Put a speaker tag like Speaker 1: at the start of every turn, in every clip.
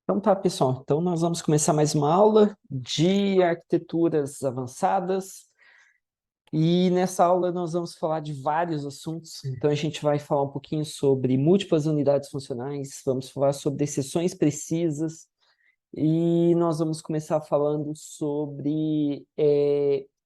Speaker 1: Então tá, pessoal. Então nós vamos começar mais uma aula de arquiteturas avançadas. E nessa aula nós vamos falar de vários assuntos. Então a gente vai falar um pouquinho sobre múltiplas unidades funcionais, vamos falar sobre exceções precisas, e nós vamos começar falando sobre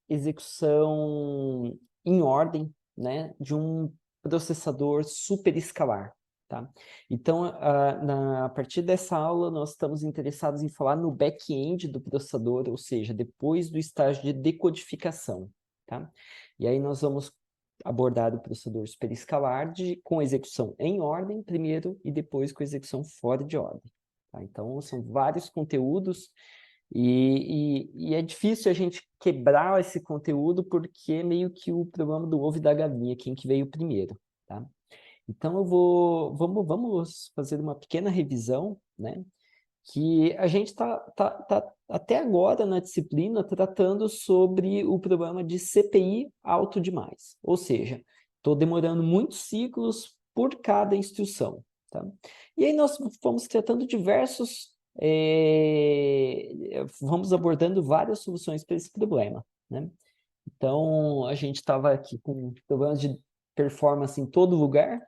Speaker 1: execução em ordem, né, de um processador superescalar, tá? Então, a partir dessa aula, nós estamos interessados em falar no back-end do processador, ou seja, depois do estágio de decodificação, tá? E aí nós vamos abordar o processador superescalar com execução em ordem primeiro e depois com execução fora de ordem. Tá? Então, são vários conteúdos e é difícil a gente quebrar esse conteúdo porque é meio que o problema do ovo e da galinha, quem que veio primeiro, tá? Então, vamos fazer uma pequena revisão, né? Que a gente tá até agora na disciplina tratando sobre o problema de CPI alto demais, ou seja, estou demorando muitos ciclos por cada instrução, tá? E aí nós vamos tratando vamos abordando várias soluções para esse problema, né? Então, a gente estava aqui com problemas de performance em todo lugar,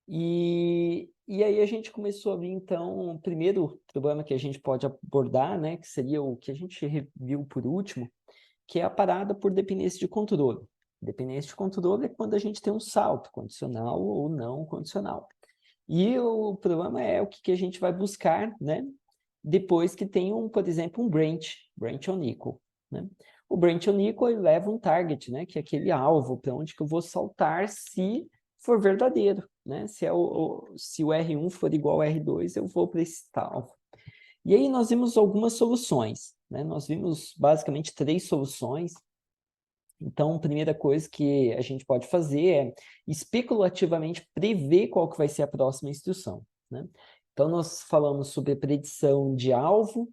Speaker 1: e aí a gente começou a ver, então, o primeiro problema que a gente pode abordar, né, que seria o que a gente viu por último, que é a parada por dependência de controle. Dependência de controle é quando a gente tem um salto condicional ou não condicional. E o problema é o que a gente vai buscar, né, depois que tem, por exemplo, um branch on equal, né? O branch on equal ele leva um target, né, que é aquele alvo para onde que eu vou saltar se for verdadeiro, né? Se o R1 for igual a R2, eu vou para esse alvo. E aí nós vimos algumas soluções, né? Nós vimos basicamente 3 soluções. Então, a primeira coisa que a gente pode fazer é especulativamente prever qual que vai ser a próxima instrução, né? Então, nós falamos sobre a predição de alvo,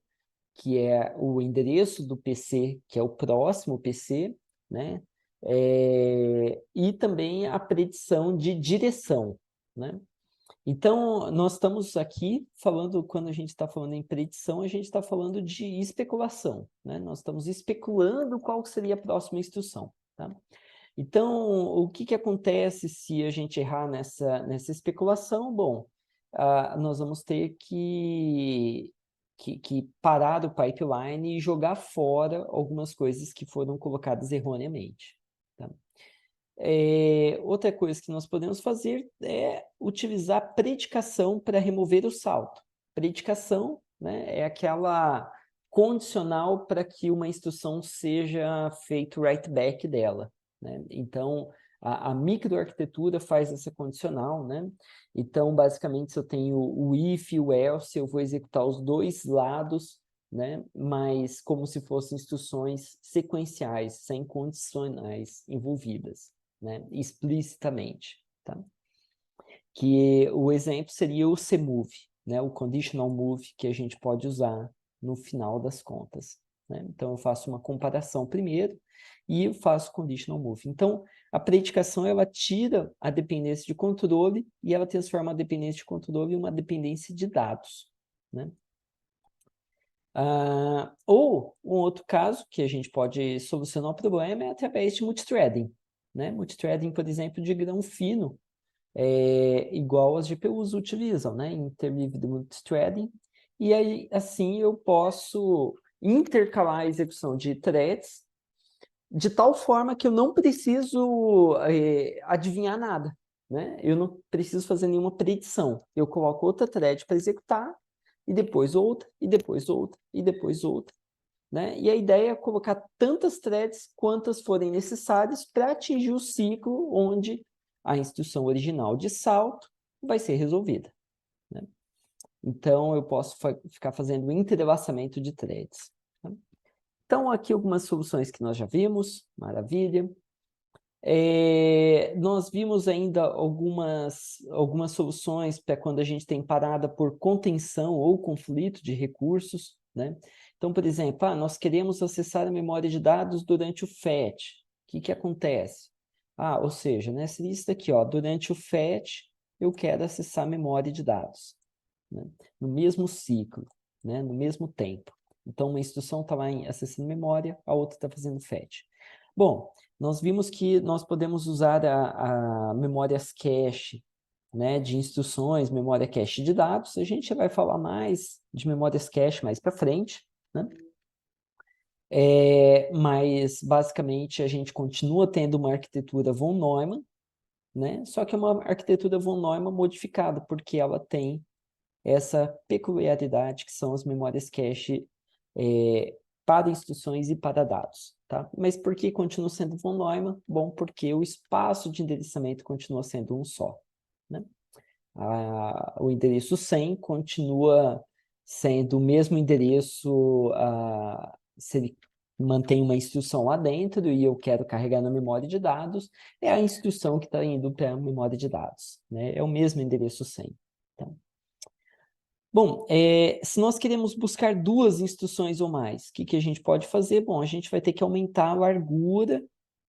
Speaker 1: que é o endereço do PC, que é o próximo PC, né? E também a predição de direção, né? Então, nós estamos aqui falando, quando a gente está falando em predição, a gente está falando de especulação, né? Nós estamos especulando qual seria a próxima instrução, tá? Então, o que acontece se a gente errar nessa especulação? Bom, nós vamos ter que parar o pipeline e jogar fora algumas coisas que foram colocadas erroneamente, tá? Outra coisa que nós podemos fazer é utilizar predicação para remover o salto. Predicação, né, é aquela condicional para que uma instrução seja feito write back dela, né? Então, a microarquitetura faz essa condicional, né? Então, basicamente, se eu tenho o if e o else, eu vou executar os dois lados, né? Mas como se fossem instruções sequenciais, sem condicionais envolvidas, né, explicitamente, tá? Que o exemplo seria o CMove, né, o conditional move que a gente pode usar no final das contas, né? Então, eu faço uma comparação primeiro e eu faço conditional move. Então, a predicação, ela tira a dependência de controle e ela transforma a dependência de controle em uma dependência de dados, né? Ou um outro caso que a gente pode solucionar o problema é através de multithreading, né? Multithreading, por exemplo, de grão fino, igual as GPUs utilizam, né? Interleaved multithreading. E aí, assim, eu posso intercalar a execução de threads de tal forma que eu não preciso adivinhar nada, né? Eu não preciso fazer nenhuma predição. Eu coloco outra thread para executar, e depois outra, e depois outra, e depois outra, né? E a ideia é colocar tantas threads quantas forem necessárias para atingir o ciclo onde a instrução original de salto vai ser resolvida, né? Então, eu posso ficar fazendo entrelaçamento de threads, tá? Então, aqui algumas soluções que nós já vimos, maravilha. Nós vimos ainda algumas soluções para quando a gente tem parada por contenção ou conflito de recursos, né? Então, por exemplo, nós queremos acessar a memória de dados durante o fetch. O que acontece? Ou seja, nessa lista aqui, ó, durante o fetch, eu quero acessar a memória de dados, né? No mesmo ciclo, né? No mesmo tempo. Então, uma instrução está lá acessando memória, a outra está fazendo fetch. Bom, nós vimos que nós podemos usar a memórias cache, né, de instruções, memória cache de dados. A gente vai falar mais de memórias cache mais para frente, né? Mas, basicamente, a gente continua tendo uma arquitetura von Neumann, né? Só que é uma arquitetura von Neumann modificada, porque ela tem essa peculiaridade que são as memórias cache para instruções e para dados, tá? Mas por que continua sendo von Neumann? Bom, porque o espaço de endereçamento continua sendo um só, né? O endereço 100 continua sendo o mesmo endereço se ele mantém uma instrução lá dentro e eu quero carregar na memória de dados, é a instrução que está indo para a memória de dados, né? É o mesmo endereço 100. Tá? Bom, se nós queremos buscar duas instruções ou mais, o que a gente pode fazer? Bom, a gente vai ter que aumentar a largura,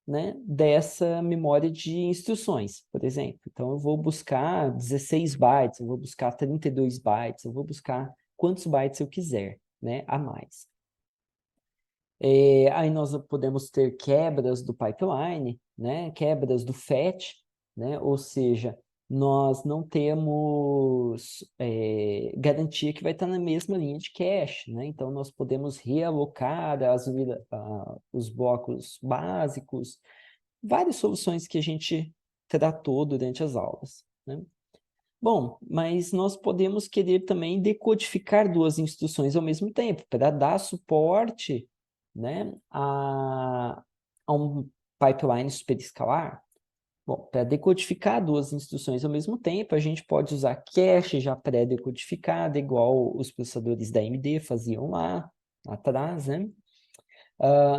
Speaker 1: né, dessa memória de instruções, por exemplo. Então, eu vou buscar 16 bytes, eu vou buscar 32 bytes, eu vou buscar quantos bytes eu quiser, né, a mais. Aí nós podemos ter quebras do pipeline, né, quebras do fetch, né, ou seja, nós não temos garantia que vai estar na mesma linha de cache, né? Então, nós podemos realocar os blocos básicos, várias soluções que a gente tratou durante as aulas, né? Bom, mas nós podemos querer também decodificar duas instruções ao mesmo tempo, para dar suporte, né, a um pipeline superescalar. Bom, para decodificar duas instruções ao mesmo tempo, a gente pode usar cache já pré-decodificada, igual os processadores da AMD faziam lá atrás, né?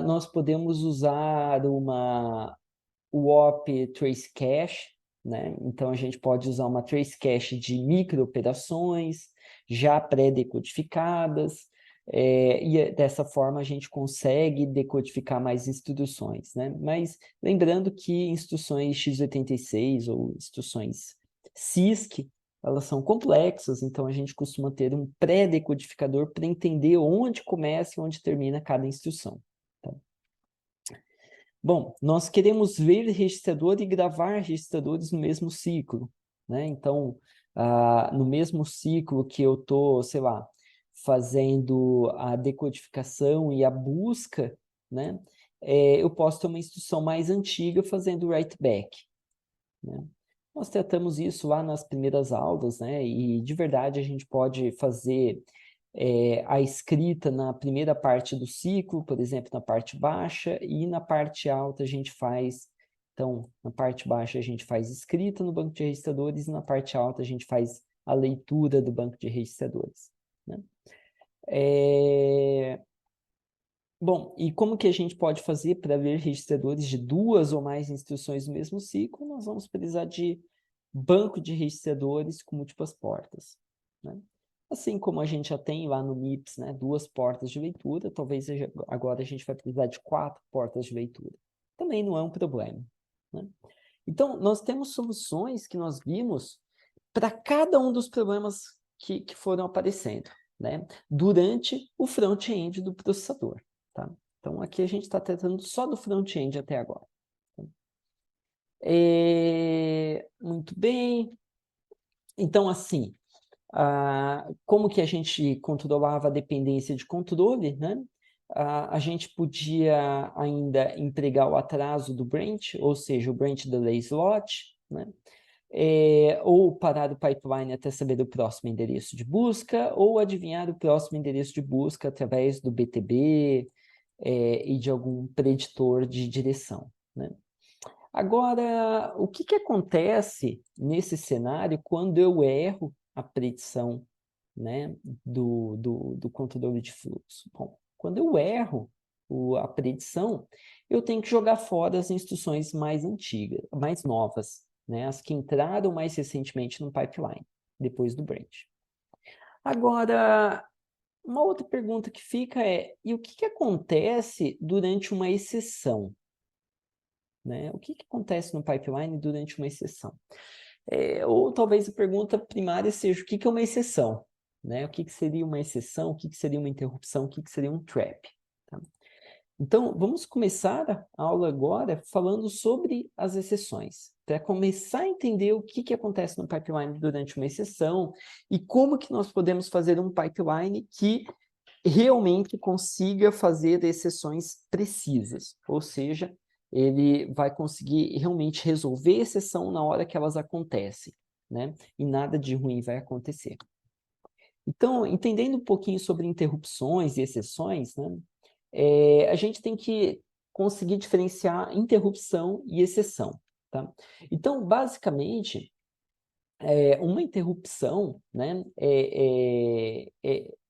Speaker 1: Nós podemos usar o OP Trace Cache, né? Então, a gente pode usar uma trace cache de micro-operações já pré-decodificadas, e dessa forma a gente consegue decodificar mais instruções, né? Mas lembrando que instruções x86 ou instruções CISC, elas são complexas, então a gente costuma ter um pré-decodificador para entender onde começa e onde termina cada instrução. Tá? Bom, nós queremos ver registrador e gravar registradores no mesmo ciclo, né? Então, no mesmo ciclo que eu estou, sei lá, fazendo a decodificação e a busca, né? Eu posso ter uma instrução mais antiga fazendo write back, né? Nós tratamos isso lá nas primeiras aulas, né? E de verdade a gente pode fazer a escrita na primeira parte do ciclo, por exemplo, na parte baixa, e na parte alta a gente faz, então, na parte baixa a gente faz escrita no banco de registradores, e na parte alta a gente faz a leitura do banco de registradores, né? Bom, e como que a gente pode fazer para ver registradores de duas ou mais instruções no mesmo ciclo? Nós vamos precisar de banco de registradores com múltiplas portas, né? Assim como a gente já tem lá no MIPS, né, duas portas de leitura, talvez agora a gente vai precisar de 4 portas de leitura. Também não é um problema, né? Então, nós temos soluções que nós vimos para cada um dos problemas que foram aparecendo, né, durante o front-end do processador, tá? Então, aqui a gente está tratando só do front-end até agora. Muito bem. Então, assim, como que a gente controlava a dependência de controle, né? A gente podia ainda empregar o atraso do branch, ou seja, o branch delay slot, né? Ou parar o pipeline até saber o próximo endereço de busca, ou adivinhar o próximo endereço de busca através do BTB, e de algum preditor de direção, né? Agora, o que acontece nesse cenário quando eu erro a predição, né, do controle de fluxo? Bom, quando eu erro a predição, eu tenho que jogar fora as instruções mais antigas, mais novas, né, as que entraram mais recentemente no pipeline, depois do branch. Agora, uma outra pergunta que fica e o que acontece durante uma exceção? Né? O que acontece no pipeline durante uma exceção? Ou talvez a pergunta primária seja, o que é uma exceção? né? O que seria uma exceção, o que seria uma interrupção, o que seria um trap. Tá? Então, vamos começar a aula agora falando sobre as exceções, para começar a entender o que acontece no pipeline durante uma exceção e como que nós podemos fazer um pipeline que realmente consiga fazer exceções precisas, ou seja, ele vai conseguir realmente resolver a exceção na hora que elas acontecem, né? E nada de ruim vai acontecer. Então, entendendo um pouquinho sobre interrupções e exceções, né? A gente tem que conseguir diferenciar interrupção e exceção, tá? Então, basicamente, uma interrupção, né,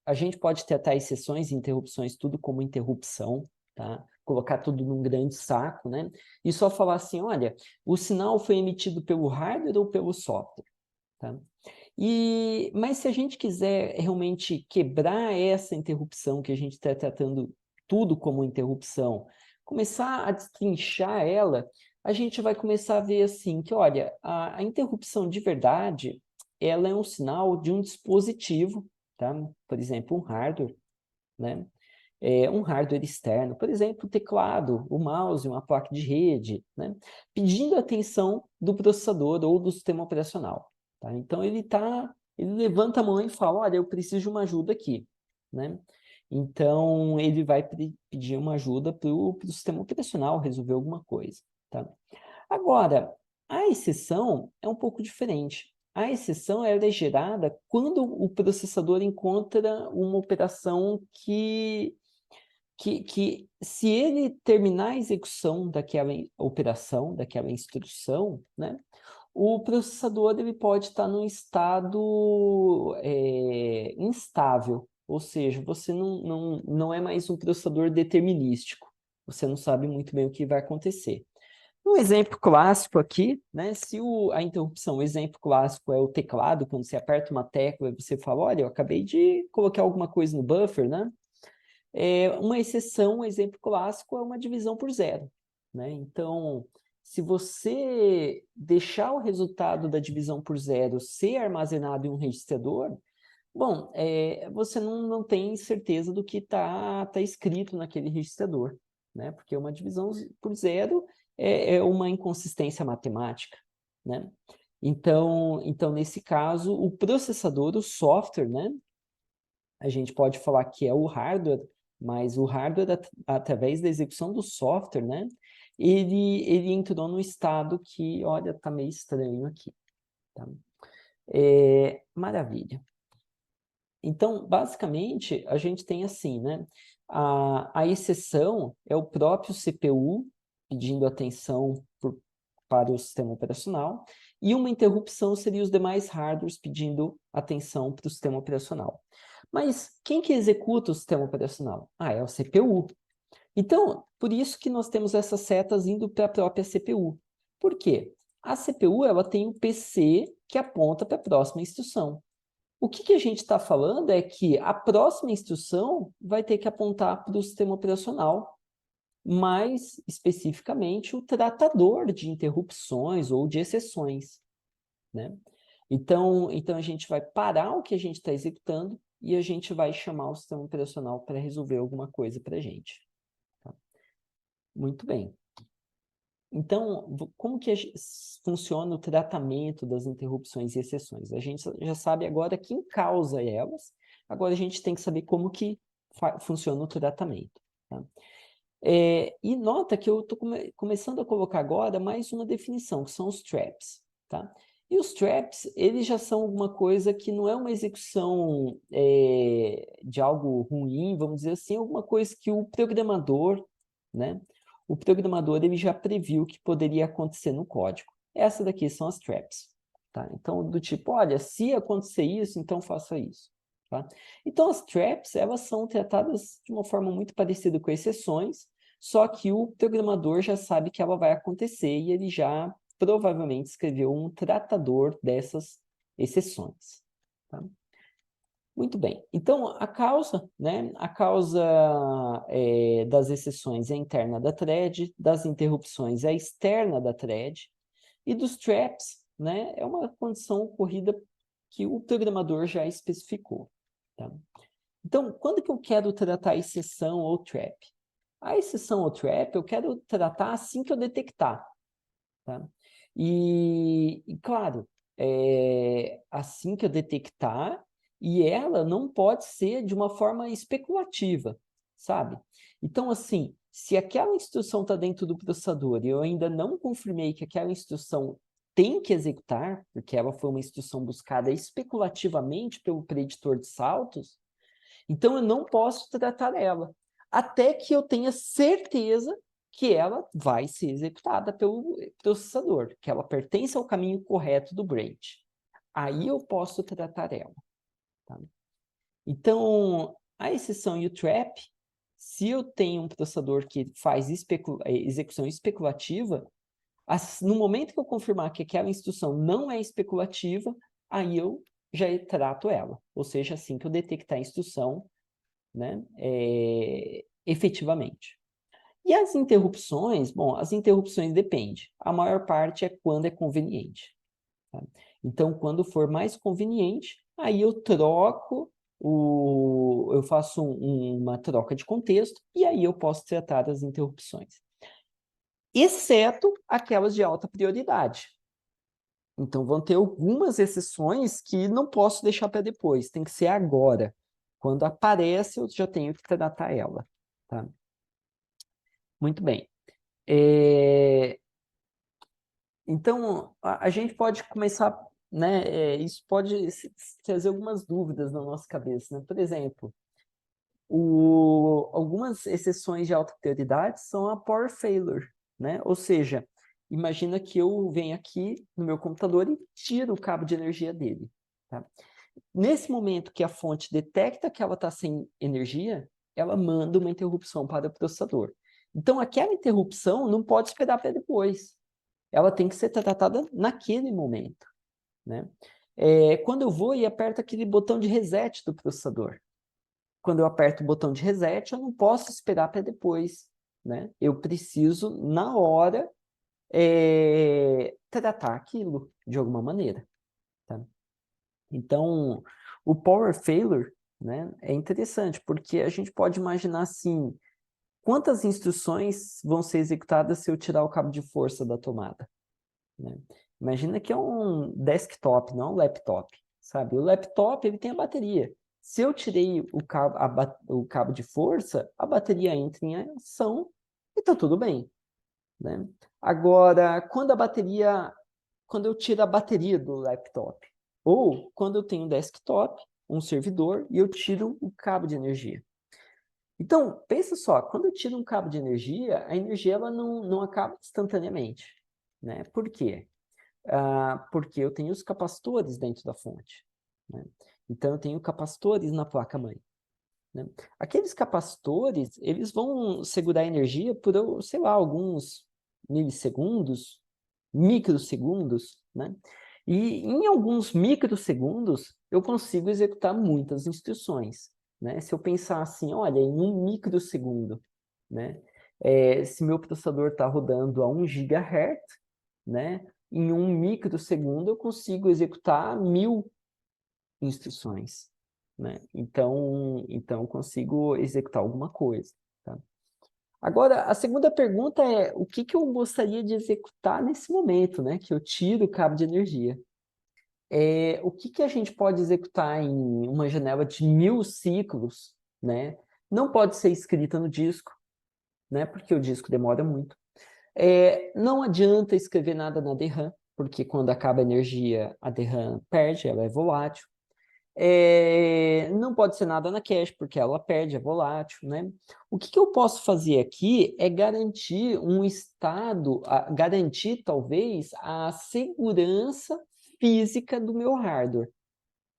Speaker 1: a gente pode tratar exceções e interrupções tudo como interrupção, tá? Colocar tudo num grande saco, né? E só falar assim, olha, o sinal foi emitido pelo hardware ou pelo software, tá? Mas se a gente quiser realmente quebrar essa interrupção que a gente está tratando tudo como interrupção, começar a destrinchar ela, a gente vai começar a ver assim que, olha, a interrupção de verdade, ela é um sinal de um dispositivo, tá? Por exemplo, um hardware, né? Um hardware externo, por exemplo, o teclado, o mouse, uma placa de rede, né? Pedindo a atenção do processador ou do sistema operacional. Tá? Então, ele levanta a mão e fala, olha, eu preciso de uma ajuda aqui, né? Então, ele vai pedir uma ajuda para o sistema operacional resolver alguma coisa, tá? Agora, a exceção é um pouco diferente. A exceção ela é gerada quando o processador encontra uma operação que se ele terminar a execução daquela operação, daquela instrução, né, o processador ele pode estar num estado instável, ou seja, você não é mais um processador determinístico, você não sabe muito bem o que vai acontecer. Um exemplo clássico aqui, né, se a interrupção, o exemplo clássico é o teclado, quando você aperta uma tecla e você fala, olha, eu acabei de colocar alguma coisa no buffer, né? Uma exceção, um exemplo clássico, é uma divisão por zero, né? Então, se você deixar o resultado da divisão por zero ser armazenado em um registrador, bom, você não tem certeza do que tá escrito naquele registrador, né? Porque uma divisão por zero é uma inconsistência matemática, né? Então, nesse caso, o processador, o software, né? A gente pode falar que é o hardware, mas o hardware, através da execução do software, né? Ele entrou num estado que, olha, tá meio estranho aqui, tá? Maravilha. Então, basicamente, a gente tem assim, né? A exceção é o próprio CPU pedindo atenção para o sistema operacional, e uma interrupção seria os demais hardwares pedindo atenção para o sistema operacional. Mas quem que executa o sistema operacional? É o CPU. Então, por isso que nós temos essas setas indo para a própria CPU. Por quê? A CPU ela tem um PC que aponta para a próxima instrução. O que a gente está falando é que a próxima instrução vai ter que apontar para o sistema operacional, mais especificamente o tratador de interrupções ou de exceções, né? Então a gente vai parar o que a gente está executando e a gente vai chamar o sistema operacional para resolver alguma coisa para a gente. Tá? Muito bem. Então, como que funciona o tratamento das interrupções e exceções? A gente já sabe agora quem causa elas, agora a gente tem que saber como que funciona o tratamento. Tá? E nota que eu estou começando a colocar agora mais uma definição, que são os traps. Tá? E os traps, eles já são alguma coisa que não é uma execução de algo ruim, vamos dizer assim, alguma coisa que o programador, né? O programador ele já previu que poderia acontecer no código. Essa daqui são as traps. Tá? Então, do tipo, olha, se acontecer isso, então faça isso. Tá? Então, as traps, elas são tratadas de uma forma muito parecida com exceções, só que o programador já sabe que ela vai acontecer e ele já provavelmente escreveu um tratador dessas exceções. Tá? Muito bem. Então, a causa, né? A causa das exceções é interna da thread, das interrupções é externa da thread, e dos traps, né? É uma condição ocorrida que o programador já especificou. tá? Então, quando que eu quero tratar a exceção ou trap? A exceção ou trap eu quero tratar assim que eu detectar, tá? E claro, assim que eu detectar, e ela não pode ser de uma forma especulativa, sabe? Então, assim, se aquela instrução está dentro do processador e eu ainda não confirmei que aquela instrução tem que executar, porque ela foi uma instrução buscada especulativamente pelo preditor de saltos, então eu não posso tratar ela, até que eu tenha certeza que ela vai ser executada pelo processador, que ela pertence ao caminho correto do branch. Aí eu posso tratar ela. Tá? Então, a exceção e o trap, se eu tenho um processador que faz execução especulativa, no momento que eu confirmar que aquela instrução não é especulativa, aí eu já trato ela. Ou seja, assim que eu detectar a instrução, né, efetivamente. E as interrupções, bom, as interrupções depende. A maior parte é quando é conveniente. Tá? Então, quando for mais conveniente, aí eu troco eu faço uma troca de contexto e aí eu posso tratar as interrupções. Exceto aquelas de alta prioridade. Então, vão ter algumas exceções que não posso deixar para depois, tem que ser agora. Quando aparece, eu já tenho que tratar ela. Tá? Muito bem. Então, a gente pode começar, né? Isso pode trazer algumas dúvidas na nossa cabeça, né? Por exemplo, algumas exceções de alta prioridade são a power failure, né? Ou seja, imagina que eu venho aqui no meu computador e tiro o cabo de energia dele. Tá? Nesse momento que a fonte detecta que ela está sem energia, ela manda uma interrupção para o processador. Então, aquela interrupção não pode esperar para depois. Ela tem que ser tratada naquele momento, né? Quando eu vou e aperto aquele botão de reset do processador. Quando eu aperto o botão de reset, eu não posso esperar para depois, né? Eu preciso, na hora, tratar aquilo de alguma maneira, tá? Então, o power failure, né, é interessante, porque a gente pode imaginar assim, quantas instruções vão ser executadas se eu tirar o cabo de força da tomada, né? Imagina que é um desktop, não um laptop, sabe? O laptop, ele tem a bateria. Se eu tirei o cabo de força, a bateria entra em ação e tá tudo bem, né? Agora, quando eu tiro a bateria do laptop, ou quando eu tenho um desktop, um servidor, e eu tiro o cabo de energia. Então, pensa só, quando eu tiro um cabo de energia, a energia ela não acaba instantaneamente, né? Por quê? Porque eu tenho os capacitores dentro da fonte, né? Então, eu tenho capacitores na placa-mãe, né? Aqueles capacitores, eles vão segurar a energia por, sei lá, alguns milissegundos, microsegundos, né? E em alguns microsegundos, eu consigo executar muitas instruções, né? Se eu pensar assim, olha, em um microsegundo, né? Se meu processador está rodando a 1 GHz, né? Em um microsegundo eu consigo executar 1000 instruções, né? Então eu consigo executar alguma coisa, tá? Agora, a segunda pergunta é, o que eu gostaria de executar nesse momento, né? Que eu tiro o cabo de energia. O que a gente pode executar em uma janela de 1000 ciclos, né? Não pode ser escrita no disco, né? Porque o disco demora muito. Não adianta escrever nada na DRAM, porque quando acaba a energia, a DRAM perde, ela é volátil. Não pode ser nada na cache, porque ela perde, é volátil, né? O que eu posso fazer aqui é garantir um estado, garantir talvez a segurança física do meu hardware,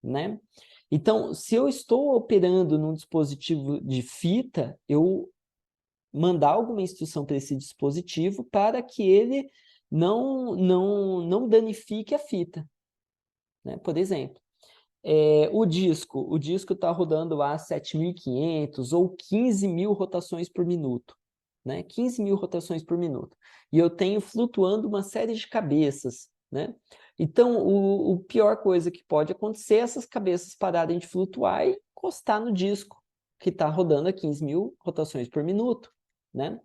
Speaker 1: né? Então, se eu estou operando num dispositivo de fita, eu mandar alguma instrução para esse dispositivo para que ele não danifique a fita, né? Por exemplo, o disco está rodando lá 7.500 ou 15.000 rotações por minuto, né? 15.000 rotações por minuto. E eu tenho flutuando uma série de cabeças, né? Então, o pior coisa que pode acontecer é essas cabeças pararem de flutuar e encostar no disco, que está rodando a 15.000 rotações por minuto, né?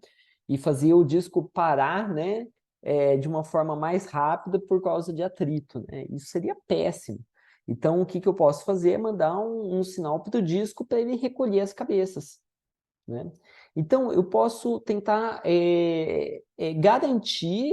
Speaker 1: E fazer o disco parar, né, de uma forma mais rápida por causa de atrito, né? Isso seria péssimo. Então, o que eu posso fazer é mandar um sinal para o disco para ele recolher as cabeças, né? Então, eu posso tentar garantir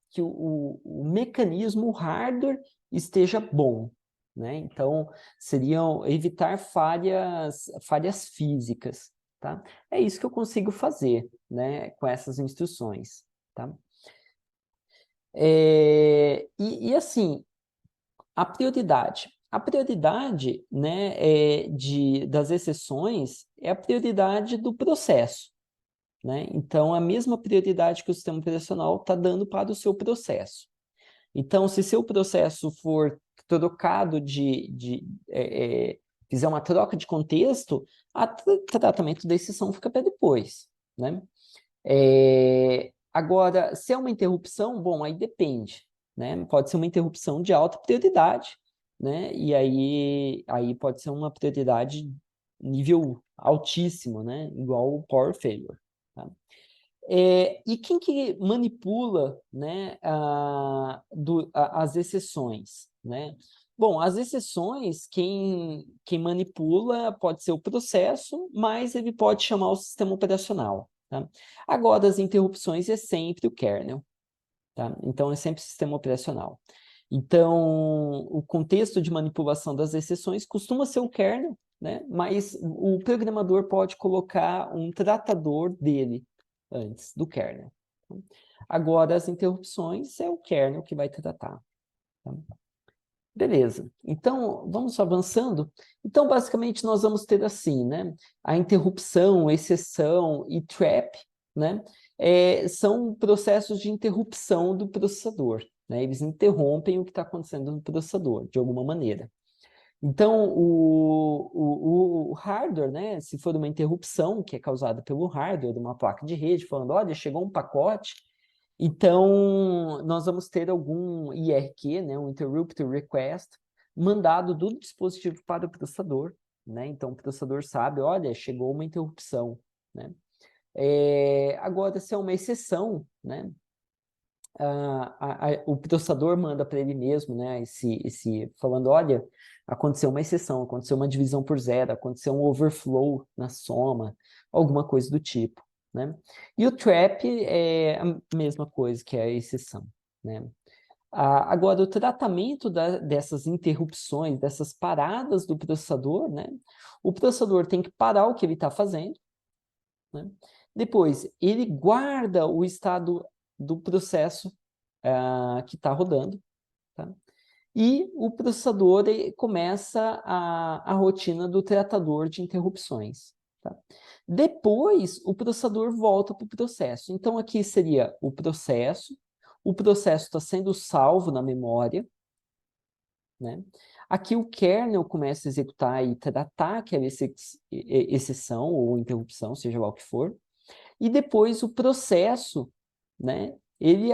Speaker 1: que o mecanismo, o hardware, esteja bom, né? Então, seriam evitar falhas físicas, tá? É isso que eu consigo fazer, né, com essas instruções, tá? Assim, a prioridade. A prioridade, né, das exceções é a prioridade do processo, né? Então, a mesma prioridade que o sistema operacional está dando para o seu processo. Então, se seu processo for trocado fizer uma troca de contexto, o tratamento da exceção fica para depois, né? Agora, se é uma interrupção, bom, aí depende, né? Pode ser uma interrupção de alta prioridade, né? E aí pode ser uma prioridade nível altíssimo, né? Igual o power failure, tá? E quem que manipula, né, as exceções, né? Bom, as exceções, quem manipula pode ser o processo, mas ele pode chamar o sistema operacional, tá? Agora, as interrupções é sempre o kernel, tá? Então, é sempre o sistema operacional. Então, o contexto de manipulação das exceções costuma ser o kernel, né? Mas o programador pode colocar um tratador dele antes do kernel. Agora, as interrupções é o kernel que vai tratar. Tá? Beleza. Então, vamos avançando. Então, basicamente, nós vamos ter assim, né? A interrupção, exceção e trap, né? São processos de interrupção do processador, né? Eles interrompem o que está acontecendo no processador, de alguma maneira. Então, o hardware, né? Se for uma interrupção que é causada pelo hardware de uma placa de rede, falando, olha, chegou um pacote, então, nós vamos ter algum IRQ, né, um Interrupt Request, mandado do dispositivo para o processador, né? Então, o processador sabe, olha, chegou uma interrupção, né? Agora, se é uma exceção, né? O processador manda para ele mesmo, né? Falando, olha, aconteceu uma exceção, aconteceu uma divisão por zero, aconteceu um overflow na soma, alguma coisa do tipo, né? E o trap é a mesma coisa que a exceção, né? Agora, o tratamento dessas interrupções, dessas paradas do processador, né? O processador tem que parar o que ele está fazendo, né? Depois, ele guarda o estado do processo que está rodando, tá? E o processador começa a rotina do tratador de interrupções, tá? Depois, o processador volta para o processo. Então, aqui seria o processo está sendo salvo na memória, né? Aqui o kernel começa a executar e tratar aquela exceção ou interrupção, seja lá o que for, e depois o processo, né, ele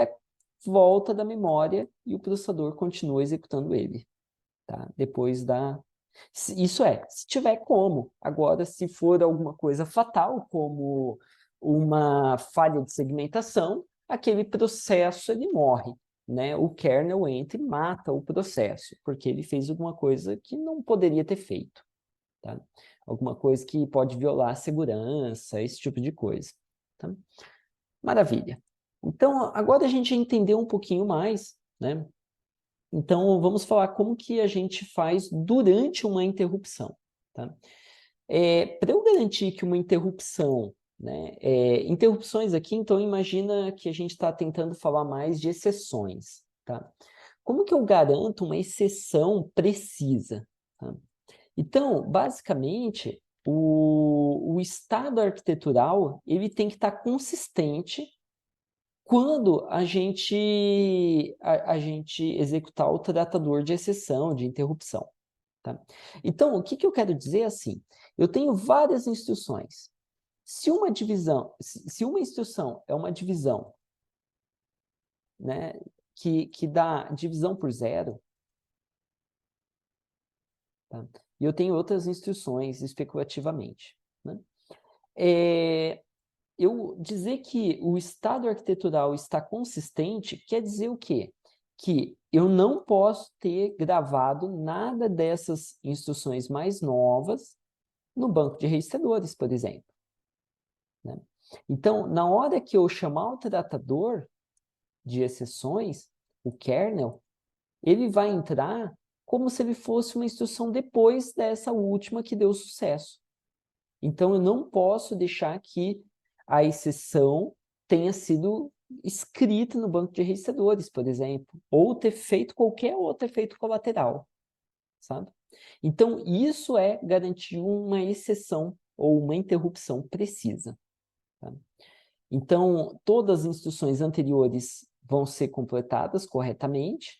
Speaker 1: volta da memória e o processador continua executando ele, tá? Depois da... Isso se tiver como. Agora, se for alguma coisa fatal, como uma falha de segmentação, aquele processo ele morre, né? O kernel entra e mata o processo, porque ele fez alguma coisa que não poderia ter feito, tá? Alguma coisa que pode violar a segurança, esse tipo de coisa, tá? Maravilha. Então, agora a gente entendeu um pouquinho mais, né? Então, vamos falar como que a gente faz durante uma interrupção, tá? Para eu garantir que uma interrupção, né? Interrupções aqui, então, imagina que a gente está tentando falar mais de exceções, tá? Como que eu garanto uma exceção precisa, tá? Então, basicamente, o estado arquitetural, ele tem que estar consistente quando a gente executar o tratador de exceção, de interrupção, tá? Então, o que eu quero dizer é assim, eu tenho várias instruções. Se uma instrução é uma divisão, né, que dá divisão por zero, tá? E eu tenho outras instruções especulativamente, né? Eu dizer que o estado arquitetural está consistente quer dizer o quê? Que eu não posso ter gravado nada dessas instruções mais novas no banco de registradores, por exemplo, né? Então, na hora que eu chamar o tratador de exceções, o kernel, ele vai entrar como se ele fosse uma instrução depois dessa última que deu sucesso. Então, eu não posso deixar que a exceção tenha sido escrita no banco de registradores, por exemplo, ou ter feito qualquer outro efeito colateral, sabe? Então, isso é garantir uma exceção ou uma interrupção precisa, tá? Então, todas as instruções anteriores vão ser completadas corretamente,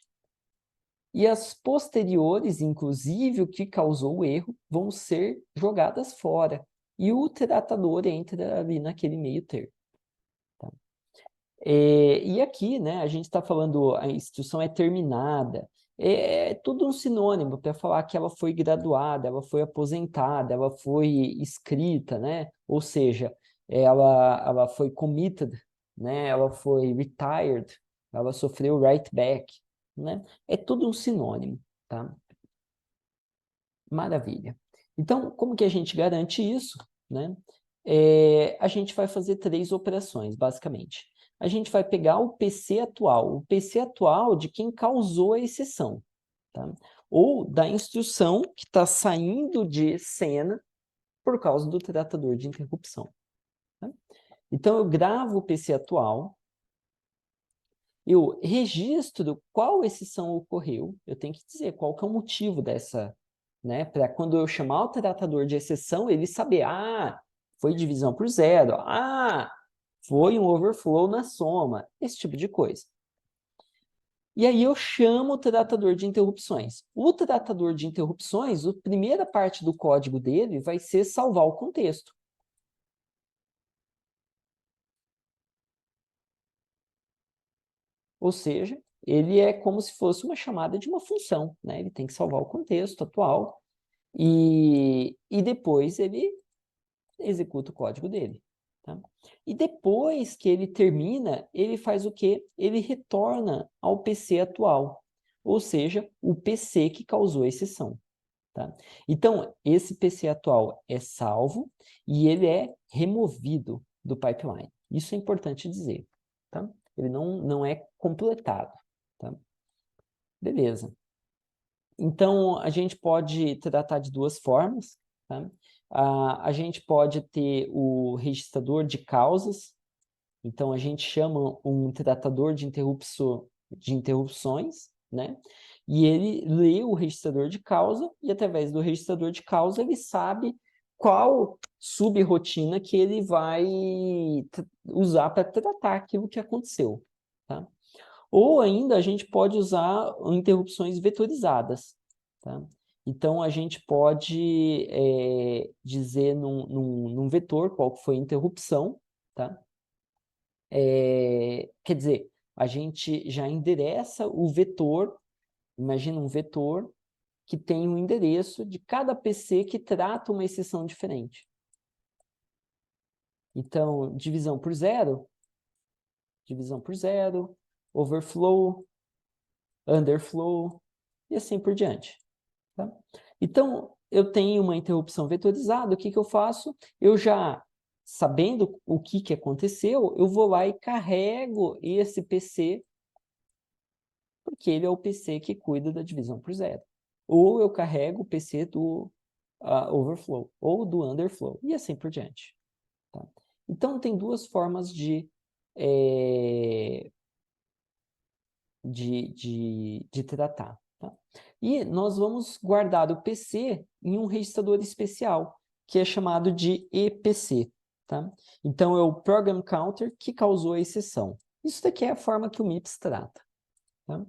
Speaker 1: e as posteriores, inclusive o que causou o erro, vão ser jogadas fora. E o tratador entra ali naquele meio termo. Tá? E aqui, né, a gente está falando, a instrução é terminada. É tudo um sinônimo para falar que ela foi graduada, ela foi aposentada, ela foi escrita, né? Ou seja, ela foi committed, né? Ela foi retired, ela sofreu write back, né? É tudo um sinônimo, tá? Maravilha. Então, como que a gente garante isso, né? A gente vai fazer 3 operações, basicamente. A gente vai pegar o o PC atual de quem causou a exceção, tá? Ou da instrução que está saindo de cena por causa do tratador de interrupção, tá? Então, eu gravo o PC atual, eu registro qual exceção ocorreu, eu tenho que dizer qual que é o motivo dessa, né? Para quando eu chamar o tratador de exceção, ele saber, foi divisão por zero, foi um overflow na soma, esse tipo de coisa. E aí eu chamo o tratador de interrupções. O tratador de interrupções, a primeira parte do código dele vai ser salvar o contexto. Ou seja, ele é como se fosse uma chamada de uma função, né? Ele tem que salvar o contexto atual e depois ele executa o código dele, tá? E depois que ele termina, ele faz o quê? Ele retorna ao PC atual, ou seja, o PC que causou a exceção, tá? Então, esse PC atual é salvo e ele é removido do pipeline. Isso é importante dizer, tá? Ele não é completado, tá? Beleza. Então, a gente pode tratar de duas formas, tá? A gente pode ter o registrador de causas, então a gente chama um tratador de interrupções, né? E ele lê o registrador de causa, e através do registrador de causa ele sabe qual subrotina que ele vai usar para tratar aquilo que aconteceu, tá? Ou ainda a gente pode usar interrupções vetorizadas, tá? Então, a gente pode dizer num vetor qual que foi a interrupção, tá? Quer dizer, a gente já endereça o vetor, imagina um vetor que tem um endereço de cada PC que trata uma exceção diferente. Então, divisão por zero, overflow, underflow, e assim por diante, tá? Então, eu tenho uma interrupção vetorizada, o que que eu faço? Eu já, sabendo o que que aconteceu, eu vou lá e carrego esse PC, porque ele é o PC que cuida da divisão por zero. Ou eu carrego o PC do overflow, ou do underflow, e assim por diante, tá? Então, tem duas formas de tratar, tá? E nós vamos guardar o PC em um registrador especial, que é chamado de EPC, tá? Então, é o Program Counter que causou a exceção. Isso daqui é a forma que o MIPS trata, tá?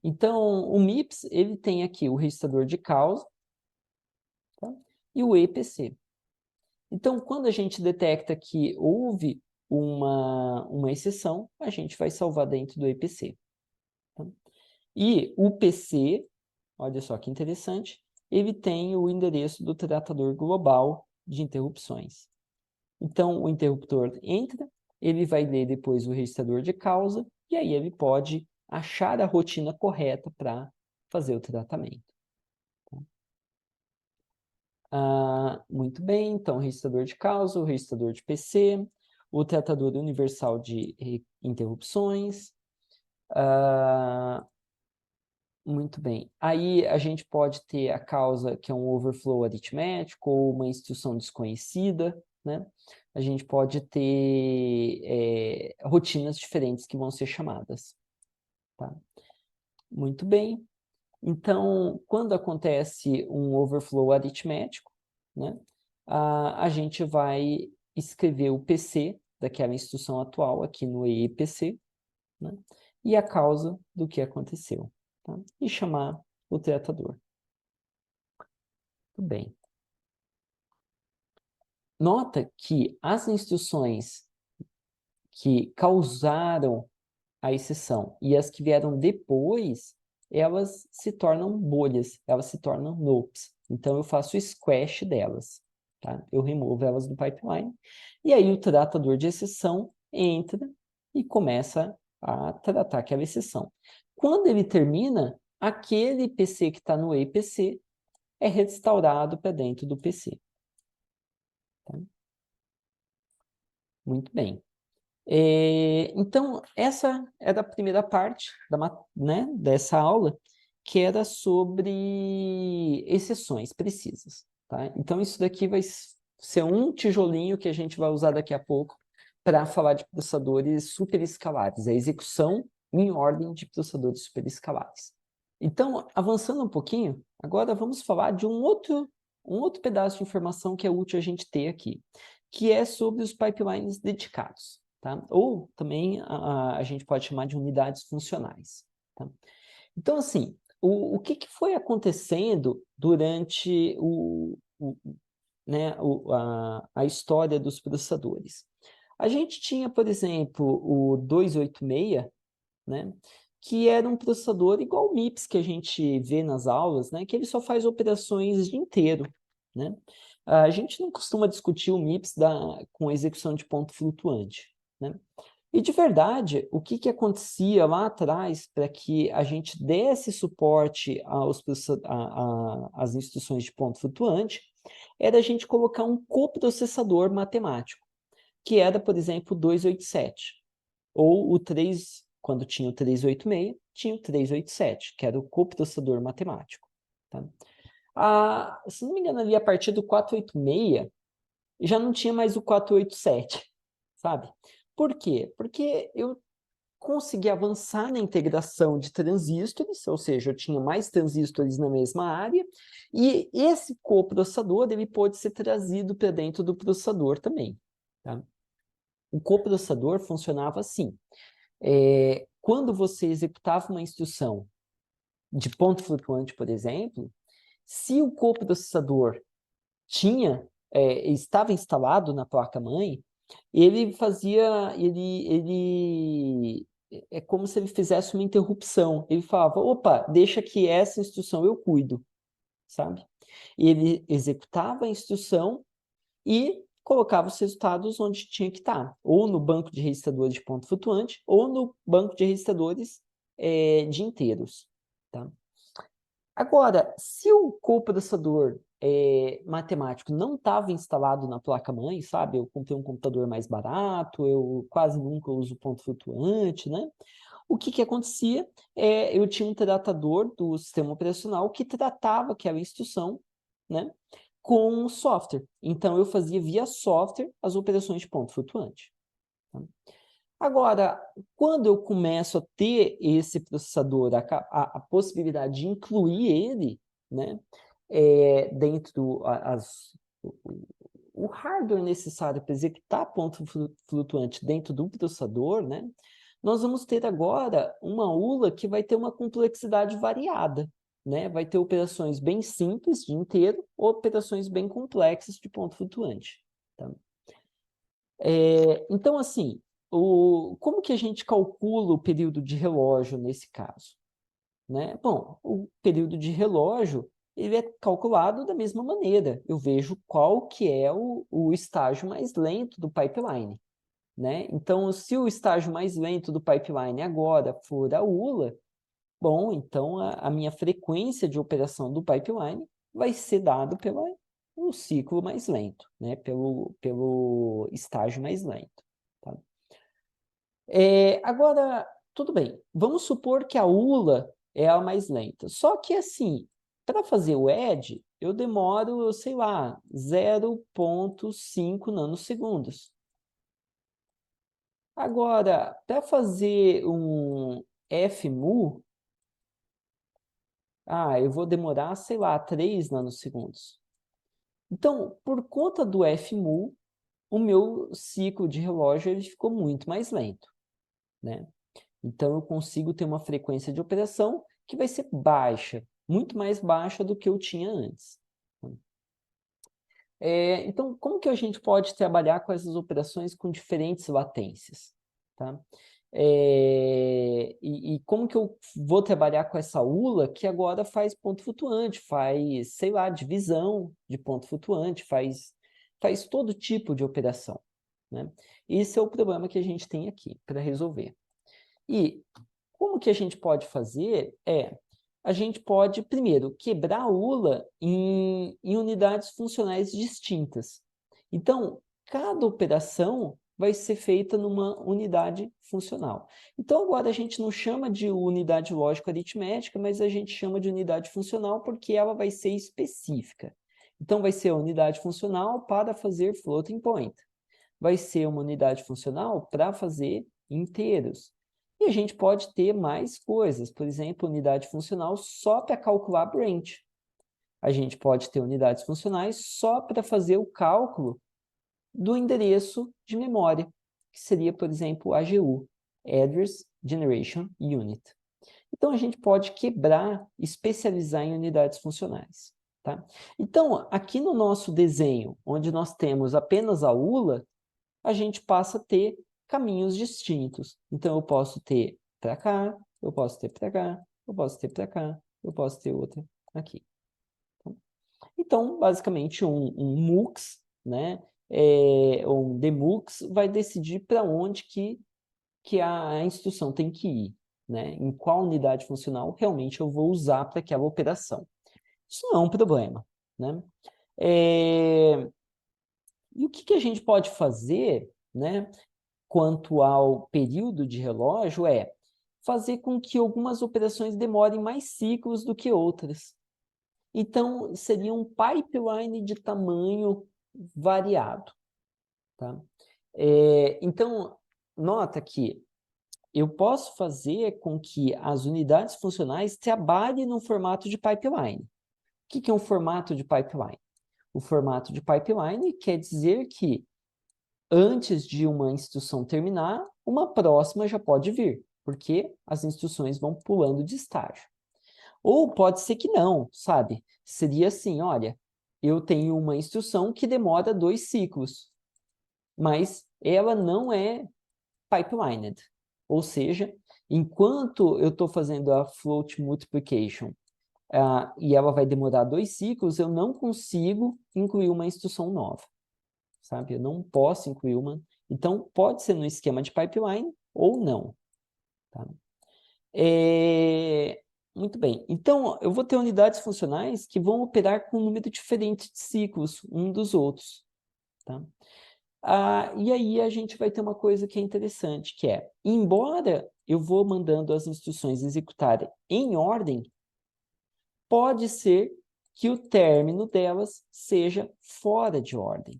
Speaker 1: Então, o MIPS, ele tem aqui o registrador de causa, tá? E o EPC. Então, quando a gente detecta que houve uma exceção, a gente vai salvar dentro do EPC. E o PC, olha só que interessante, ele tem o endereço do tratador global de interrupções. Então, o interruptor entra, ele vai ler depois o registrador de causa, e aí ele pode achar a rotina correta para fazer o tratamento. Muito bem, então, registrador de causa, o registrador de PC, o tratador universal de interrupções. Muito bem. Aí a gente pode ter a causa que é um overflow aritmético ou uma instrução desconhecida, né? A gente pode ter rotinas diferentes que vão ser chamadas. Tá? Muito bem. Então, quando acontece um overflow aritmético, né, a gente vai escrever o PC daquela instrução atual aqui no EIPC, né, e a causa do que aconteceu, tá? E chamar o tratador. Tudo bem. Nota que as instruções que causaram a exceção e as que vieram depois, elas se tornam bolhas, elas se tornam loops. Então, eu faço squash delas, tá? Eu removo elas do pipeline, e aí o tratador de exceção entra e começa a tratar aquela exceção. Quando ele termina, aquele PC que está no EPC é restaurado para dentro do PC. Tá? Muito bem. Então, essa era a primeira parte dessa aula, que era sobre exceções precisas. Tá? Então, isso daqui vai ser um tijolinho que a gente vai usar daqui a pouco para falar de processadores superescalares, a execução em ordem de processadores superescalares. Então, avançando um pouquinho, agora vamos falar de um outro pedaço de informação que é útil a gente ter aqui, que é sobre os pipelines dedicados. Tá? Ou também a gente pode chamar de unidades funcionais. Tá? Então, assim, o que foi acontecendo durante a história dos processadores? A gente tinha, por exemplo, o 286, né, que era um processador igual o MIPS que a gente vê nas aulas, né, que ele só faz operações de inteiro. Né? A gente não costuma discutir o MIPS com execução de ponto flutuante. Né? E de verdade, o que acontecia lá atrás para que a gente desse suporte às instruções de ponto flutuante era a gente colocar um coprocessador matemático, que era, por exemplo, o 287, ou o 3, quando tinha o 386, tinha o 387, que era o coprocessador matemático. Tá? Se não me engano, ali a partir do 486, já não tinha mais o 487, sabe? Por quê? Porque eu consegui avançar na integração de transistores, ou seja, eu tinha mais transistores na mesma área, e esse coprocessador ele pode ser trazido para dentro do processador também. Tá? O coprocessador funcionava assim. Quando você executava uma instrução de ponto flutuante, por exemplo, se o coprocessador estava instalado na placa-mãe, ele fazia, é como se ele fizesse uma interrupção. Ele falava, opa, deixa que essa instrução eu cuido, sabe? Ele executava a instrução e colocava os resultados onde tinha que estar, ou no banco de registradores de ponto flutuante, ou no banco de registradores de inteiros, tá? Agora, se o coprocessador matemático não estava instalado na placa-mãe, sabe? Eu comprei um computador mais barato, eu quase nunca uso ponto flutuante, né? O que acontecia? Eu tinha um tratador do sistema operacional que tratava aquela instrução, né? Com software. Então, eu fazia via software as operações de ponto flutuante. Tá? Agora, quando eu começo a ter esse processador, a possibilidade de incluir ele, né, dentro o hardware necessário para executar ponto flutuante dentro do processador, né, nós vamos ter agora uma ULA que vai ter uma complexidade variada. Né? Vai ter operações bem simples de inteiro ou operações bem complexas de ponto flutuante. Tá? Então, assim, como que a gente calcula o período de relógio nesse caso? né? Bom, o período de relógio, ele é calculado da mesma maneira. Eu vejo qual que é o estágio mais lento do pipeline, né? Então, se o estágio mais lento do pipeline agora for a ULA, bom, então a minha frequência de operação do pipeline vai ser dado pelo ciclo mais lento, né? Pelo estágio mais lento. Tá? Agora, tudo bem, vamos supor que a ULA é a mais lenta. Só que assim, para fazer o add, eu demoro, sei lá, 0,5 nanosegundos. Agora, para fazer um fmu, eu vou demorar, sei lá, 3 nanosegundos. Então, por conta do fmu, o meu ciclo de relógio ele ficou muito mais lento, né? Então, eu consigo ter uma frequência de operação que vai ser baixa, muito mais baixa do que eu tinha antes. Então, como que a gente pode trabalhar com essas operações com diferentes latências? Tá? E como que eu vou trabalhar com essa ULA que agora faz ponto flutuante, faz, sei lá, divisão de ponto flutuante, faz todo tipo de operação, né? Esse é o problema que a gente tem aqui para resolver. E como que a gente pode fazer a gente pode, primeiro, quebrar a ULA em unidades funcionais distintas. Então, cada operação vai ser feita numa unidade funcional. Então, agora a gente não chama de unidade lógico-aritmética, mas a gente chama de unidade funcional porque ela vai ser específica. Então, vai ser a unidade funcional para fazer floating point. Vai ser uma unidade funcional para fazer inteiros. E a gente pode ter mais coisas, por exemplo, unidade funcional só para calcular branch. A gente pode ter unidades funcionais só para fazer o cálculo do endereço de memória, que seria, por exemplo, AGU, Address Generation Unit. Então, a gente pode quebrar, especializar em unidades funcionais. Tá? Então, aqui no nosso desenho, onde nós temos apenas a ULA, a gente passa a ter caminhos distintos. Então, eu posso ter para cá, eu posso ter para cá, eu posso ter para cá, eu posso ter outra aqui. Então, basicamente, um MUX, né, ou um demux, vai decidir para onde que a instrução tem que ir, né? Em qual unidade funcional realmente eu vou usar para aquela operação. Isso não é um problema, né? E o que a gente pode fazer, né, quanto ao período de relógio fazer com que algumas operações demorem mais ciclos do que outras. Então, seria um pipeline de tamanho variado. Tá? Então, nota que eu posso fazer com que as unidades funcionais trabalhem no formato de pipeline. O que é um formato de pipeline? O formato de pipeline quer dizer que antes de uma instrução terminar, uma próxima já pode vir, porque as instruções vão pulando de estágio. Ou pode ser que não, sabe? Seria assim, olha, eu tenho uma instrução que demora 2 ciclos, mas ela não é pipelined. Ou seja, enquanto eu estou fazendo a float multiplication e ela vai demorar 2 ciclos, eu não consigo incluir uma instrução nova. Sabe? Eu não posso incluir uma. Então, pode ser no esquema de pipeline ou não. Tá? Muito bem. Então, eu vou ter unidades funcionais que vão operar com um número diferente de ciclos um dos outros. Tá? E aí a gente vai ter uma coisa que é interessante, que embora eu vou mandando as instruções executarem em ordem, pode ser que o término delas seja fora de ordem.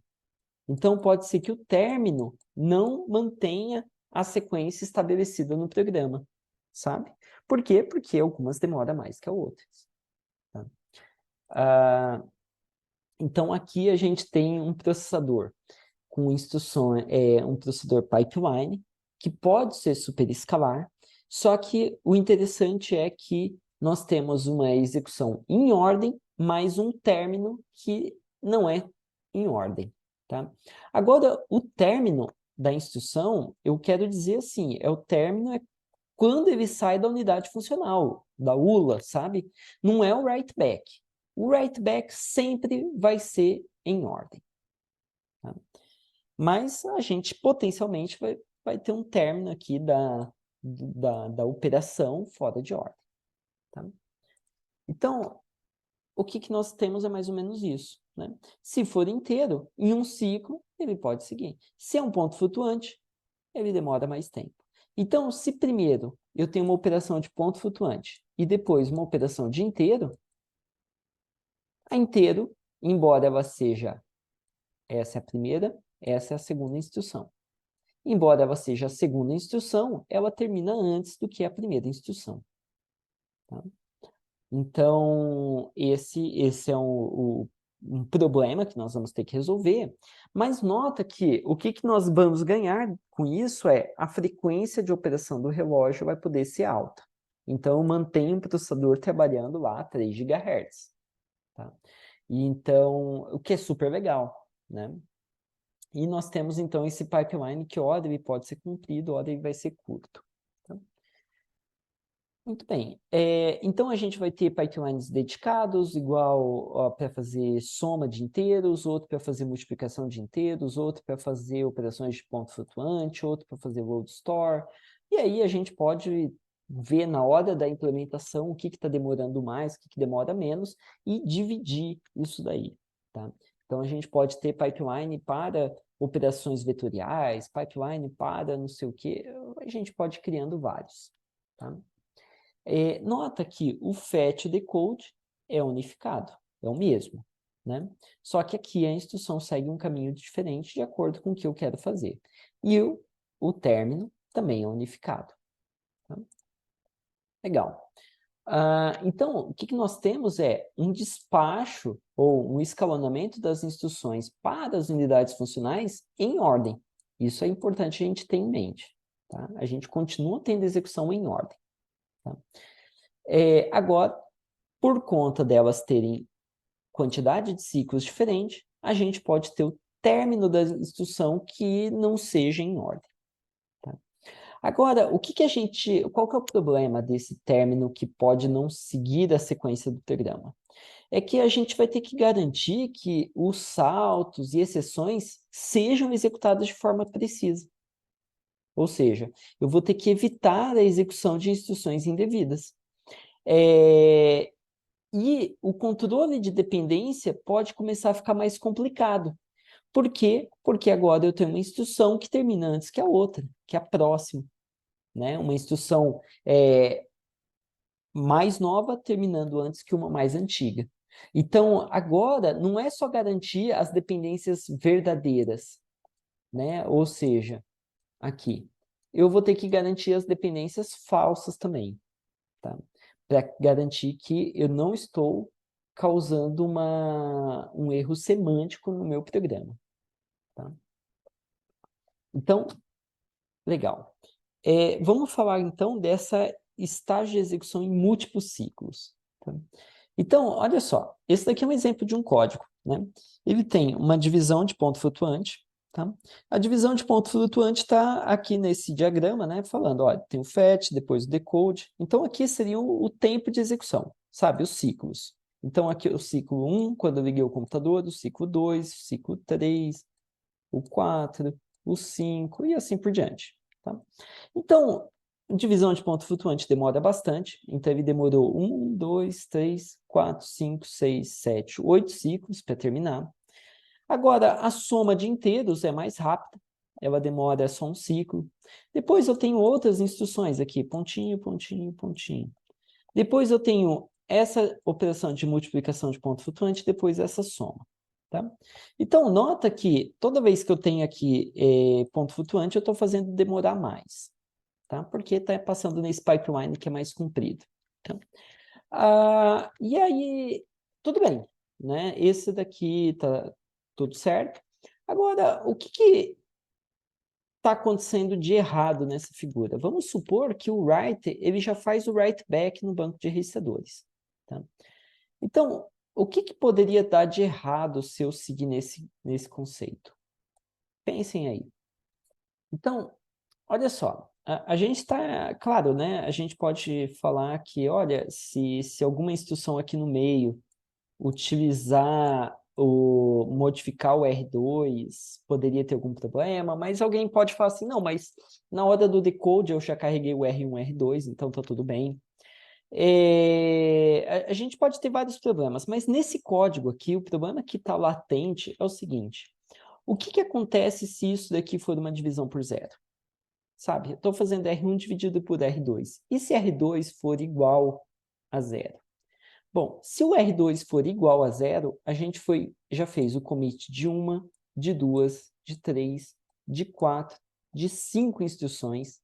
Speaker 1: Então, pode ser que o término não mantenha a sequência estabelecida no programa, sabe? Por quê? Porque algumas demoram mais que as outras. Tá? Então, aqui a gente tem um processador com instruções, um processador pipeline, que pode ser superescalar, só que o interessante é que nós temos uma execução em ordem, mais um término que não é em ordem. Tá? Agora, o término da instrução, eu quero dizer assim, o término quando ele sai da unidade funcional. da ULA, sabe? Não é o write back. O write back sempre vai ser em ordem. Tá? Mas a gente potencialmente vai ter um término aqui da operação fora de ordem. Tá? Então, o que nós temos é mais ou menos isso. Né? Se for inteiro, em um ciclo, ele pode seguir. Se é um ponto flutuante, ele demora mais tempo. Então, se primeiro eu tenho uma operação de ponto flutuante e depois uma operação de inteiro, a inteiro, embora ela seja, essa é a primeira, essa é a segunda instrução. Embora ela seja a segunda instrução, ela termina antes do que a primeira instrução. Tá? Então, esse é um problema que nós vamos ter que resolver, mas nota que o que nós vamos ganhar com isso é a frequência de operação do relógio vai poder ser alta. Então, eu mantenho o processador trabalhando lá a 3 GHz. Tá? E então, o que é super legal, né? E nós temos, então, esse pipeline que hora ele pode ser cumprido, hora ele vai ser curto. Tá? Muito bem. Então, a gente vai ter pipelines dedicados, igual para fazer soma de inteiros, outro para fazer multiplicação de inteiros, outro para fazer operações de ponto flutuante, outro para fazer load store. E aí a gente pode ver na hora da implementação o que está demorando mais, o que demora menos, e dividir isso daí. Tá? Então, a gente pode ter pipeline para operações vetoriais, pipeline para não sei o quê, a gente pode ir criando vários. Tá? Nota que o fetch e o decode é unificado, é o mesmo, né? Só que aqui a instrução segue um caminho diferente de acordo com o que eu quero fazer. E o término também é unificado. Tá? Legal. Então, o que nós temos é um despacho ou um escalonamento das instruções para as unidades funcionais em ordem. Isso é importante a gente ter em mente. Tá? A gente continua tendo execução em ordem. Tá? Agora, por conta delas terem quantidade de ciclos diferente, a gente pode ter o término da instrução que não seja em ordem. Tá? Agora, qual que é o problema desse término que pode não seguir a sequência do programa? É que a gente vai ter que garantir que os saltos e exceções sejam executados de forma precisa. Ou seja, eu vou ter que evitar a execução de instruções indevidas. E o controle de dependência pode começar a ficar mais complicado. Por quê? Porque agora eu tenho uma instrução que termina antes que a outra, que é a próxima. Né? Uma instrução mais nova terminando antes que uma mais antiga. Então, agora, não é só garantir as dependências verdadeiras, né? Ou seja, aqui, eu vou ter que garantir as dependências falsas também. Tá? Para garantir que eu não estou causando um erro semântico no meu programa. Tá? Então, legal. Vamos falar, então, dessa estágio de execução em múltiplos ciclos. Tá? Então, olha só, esse daqui é um exemplo de um código. Né? Ele tem uma divisão de ponto flutuante. Tá? A divisão de ponto flutuante está aqui nesse diagrama, né, falando, olha, tem o fetch, depois o decode. Então, aqui seria o tempo de execução, sabe, os ciclos. Então, aqui o ciclo 1, quando eu liguei o computador, o ciclo 2, o ciclo 3, o 4, o 5 e assim por diante. Tá? Então, divisão de ponto flutuante demora bastante, então ele demorou 1, 2, 3, 4, 5, 6, 7, 8 ciclos para terminar. Agora, a soma de inteiros é mais rápida, ela demora só um ciclo. Depois eu tenho outras instruções aqui, pontinho, pontinho, pontinho. Depois eu tenho essa operação de multiplicação de ponto flutuante, depois essa soma. Tá? Então, nota que toda vez que eu tenho aqui ponto flutuante, eu estou fazendo demorar mais. Tá? Porque está passando nesse pipeline que é mais comprido. Tá? E aí, tudo bem. Né? Esse daqui está tudo certo. Agora, o que está acontecendo de errado nessa figura? Vamos supor que o write, ele já faz o write back no banco de registradores. Tá? Então, o que poderia dar de errado se eu seguir nesse conceito? Pensem aí. Então, olha só, a gente está, claro, né? A gente pode falar que, olha, se alguma instrução aqui no meio modificar o R2, poderia ter algum problema, mas alguém pode falar assim, não, mas na hora do decode eu já carreguei o R1, R2, então tá tudo bem. A gente pode ter vários problemas, mas nesse código aqui, o problema que está latente é o seguinte: o que acontece se isso daqui for uma divisão por zero? Sabe, eu estou fazendo R1 dividido por R2. E se R2 for igual a zero? Bom, se o R2 for igual a zero, a gente já fez o commit de uma, de duas, de três, de quatro, de 5 instruções,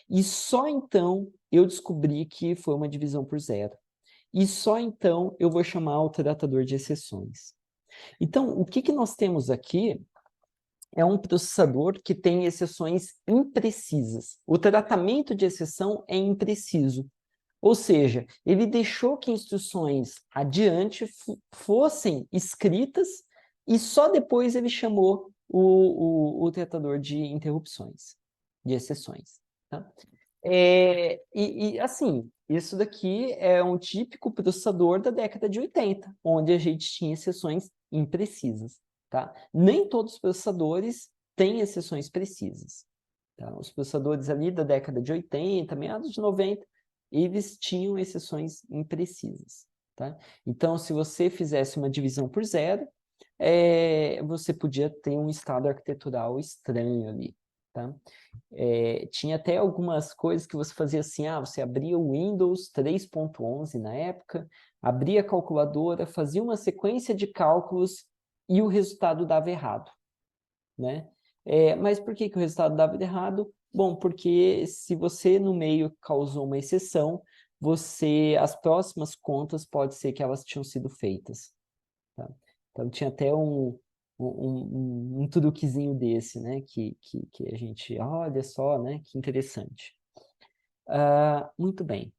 Speaker 1: e só então eu descobri que foi uma divisão por zero. E só então eu vou chamar o tratador de exceções. Então, o que nós temos aqui é um processador que tem exceções imprecisas. O tratamento de exceção é impreciso. Ou seja, ele deixou que instruções adiante fossem escritas e só depois ele chamou o tratador de interrupções, de exceções. Tá? Assim, isso daqui é um típico processador da década de 80, onde a gente tinha exceções imprecisas. Tá? Nem todos os processadores têm exceções precisas. Tá? Os processadores ali da década de 80, meados de 90, eles tinham exceções imprecisas. Tá? Então, se você fizesse uma divisão por zero, você podia ter um estado arquitetural estranho ali. Tá? Tinha até algumas coisas que você fazia assim, você abria o Windows 3.11 na época, abria a calculadora, fazia uma sequência de cálculos e o resultado dava errado, né? Mas por que o resultado dava errado? Bom, porque se você no meio causou uma exceção, as próximas contas pode ser que elas tinham sido feitas. Tá? Então tinha até um truquezinho desse, né? Que a gente, olha só, né? Que interessante. Muito bem.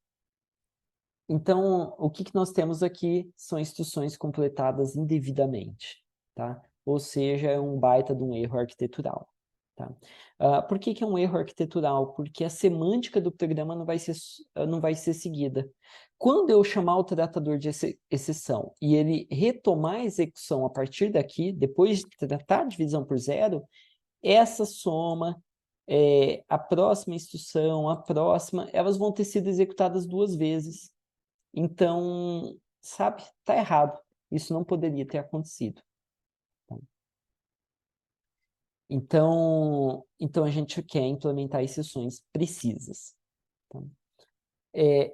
Speaker 1: Então, o que nós temos aqui são instruções completadas indevidamente, tá? Ou seja, é um baita de um erro arquitetural. Tá? Por que é um erro arquitetural? Porque a semântica do programa não vai ser seguida. Quando eu chamar o tratador de exceção e ele retomar a execução a partir daqui, depois de tratar a divisão por zero, essa soma, a próxima instrução, a próxima, elas vão ter sido executadas 2 vezes. Então, sabe, tá errado. Isso não poderia ter acontecido. Então a gente quer implementar exceções precisas. Tá?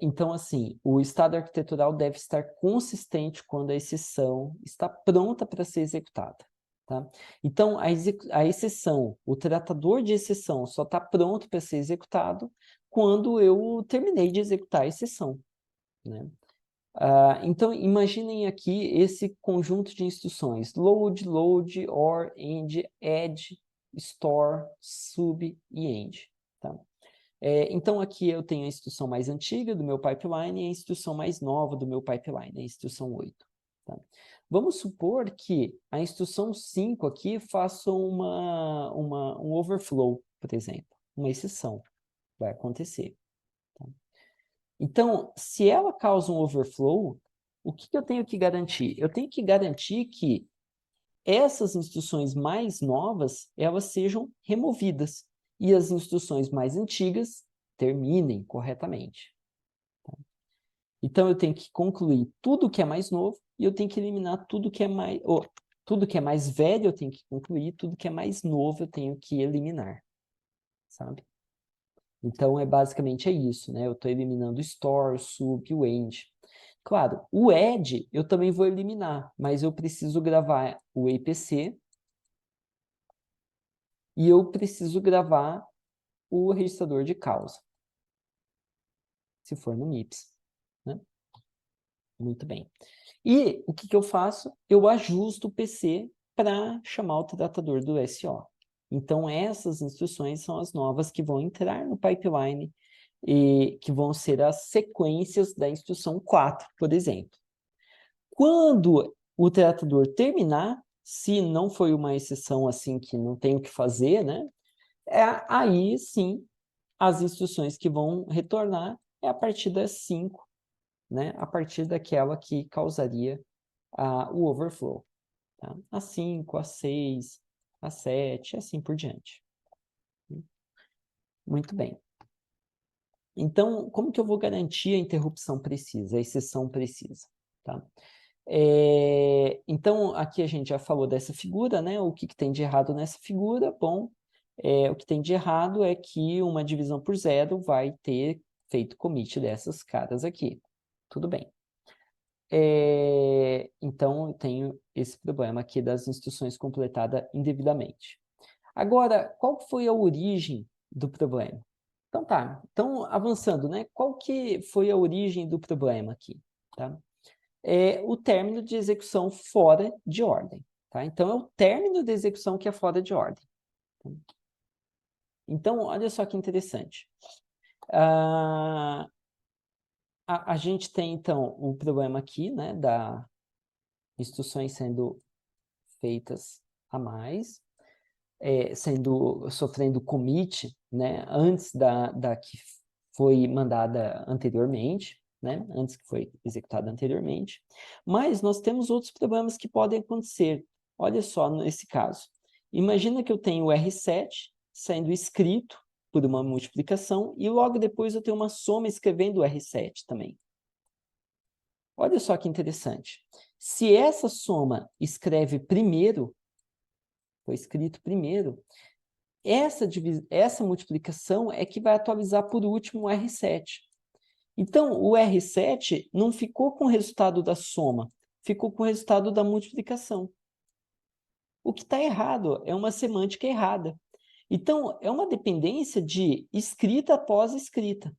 Speaker 1: Então, assim, o estado arquitetural deve estar consistente quando a exceção está pronta para ser executada. Tá? Então, a exceção, o tratador de exceção só está pronto para ser executado quando eu terminei de executar a exceção. Né? Então, imaginem aqui esse conjunto de instruções: load, or, end, add, store, sub e end. Tá? Então, aqui eu tenho a instrução mais antiga do meu pipeline e a instrução mais nova do meu pipeline, a instrução 8. Tá? Vamos supor que a instrução 5 aqui faça um overflow, por exemplo, uma exceção. Vai acontecer. Tá? Então, se ela causa um overflow, o que eu tenho que garantir? Eu tenho que garantir que essas instruções mais novas, elas sejam removidas e as instruções mais antigas terminem corretamente. Tá? Então, eu tenho que concluir tudo que é mais novo e eu tenho que eliminar tudo que é tudo que é mais velho eu tenho que concluir, tudo que é mais novo eu tenho que eliminar, sabe? Então, basicamente é isso, né? Eu estou eliminando o store, o sub e o end. Claro, o add eu também vou eliminar, mas eu preciso gravar o EPC e eu preciso gravar o registrador de causa, se for no MIPS. Né? Muito bem. E o que eu faço? Eu ajusto o PC para chamar o tratador do SO. Então, essas instruções são as novas que vão entrar no pipeline e que vão ser as sequências da instrução 4, por exemplo. Quando o tratador terminar, se não foi uma exceção assim que não tem o que fazer, né? Aí sim, as instruções que vão retornar é a partir das 5, né? A partir daquela que causaria o overflow. Tá? A 5, a 6, a 7, assim por diante. Muito bem. Então, como que eu vou garantir a interrupção precisa, a exceção precisa? Tá? Então, aqui a gente já falou dessa figura, né? O que tem de errado nessa figura? Bom, o que tem de errado é que uma divisão por zero vai ter feito commit dessas caras aqui. Tudo bem. Então, eu tenho esse problema aqui das instruções completadas indevidamente. Agora, qual foi a origem do problema? Então tá, então avançando, né? Qual que foi a origem do problema aqui? Tá? É o término de execução fora de ordem. Tá? Então, é o término de execução que é fora de ordem. Então, olha só que interessante. A gente tem, então, o problema aqui, né, da instruções sendo feitas a mais, sofrendo commit, né, antes da que foi mandada anteriormente, né, antes que foi executada anteriormente. Mas nós temos outros problemas que podem acontecer. Olha só nesse caso. Imagina que eu tenho o R7 sendo escrito por uma multiplicação e logo depois eu tenho uma soma escrevendo o R7 também. Olha só que interessante. Se essa soma escreve primeiro, foi escrito primeiro, essa multiplicação é que vai atualizar por último o R7. Então, o R7 não ficou com o resultado da soma, ficou com o resultado da multiplicação. O que está errado é uma semântica errada. Então, é uma dependência de escrita após escrita.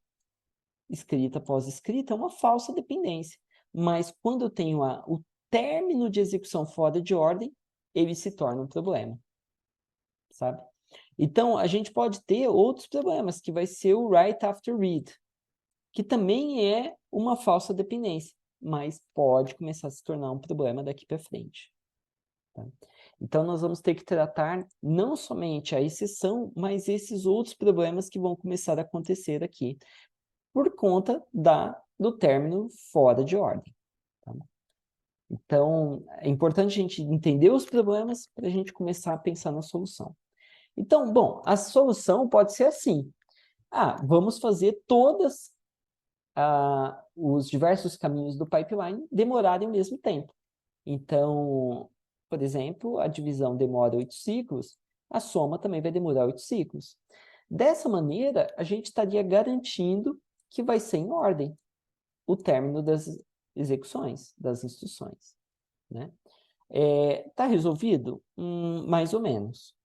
Speaker 1: Escrita após escrita é uma falsa dependência. Mas quando eu tenho o término de execução fora de ordem, ele se torna um problema. Sabe? Então, a gente pode ter outros problemas, que vai ser o write after read, que também é uma falsa dependência, mas pode começar a se tornar um problema daqui para frente. Tá? Então, nós vamos ter que tratar não somente a exceção, mas esses outros problemas que vão começar a acontecer aqui, por conta do término fora de ordem. Tá? Então, é importante a gente entender os problemas para a gente começar a pensar na solução. Então, bom, a solução pode ser assim. Vamos fazer todos os diversos caminhos do pipeline demorarem o mesmo tempo. Então, por exemplo, a divisão demora 8 ciclos, a soma também vai demorar 8 ciclos. Dessa maneira, a gente estaria garantindo que vai ser em ordem o término das execuções, das instruções. Né? Tá resolvido? Mais ou menos.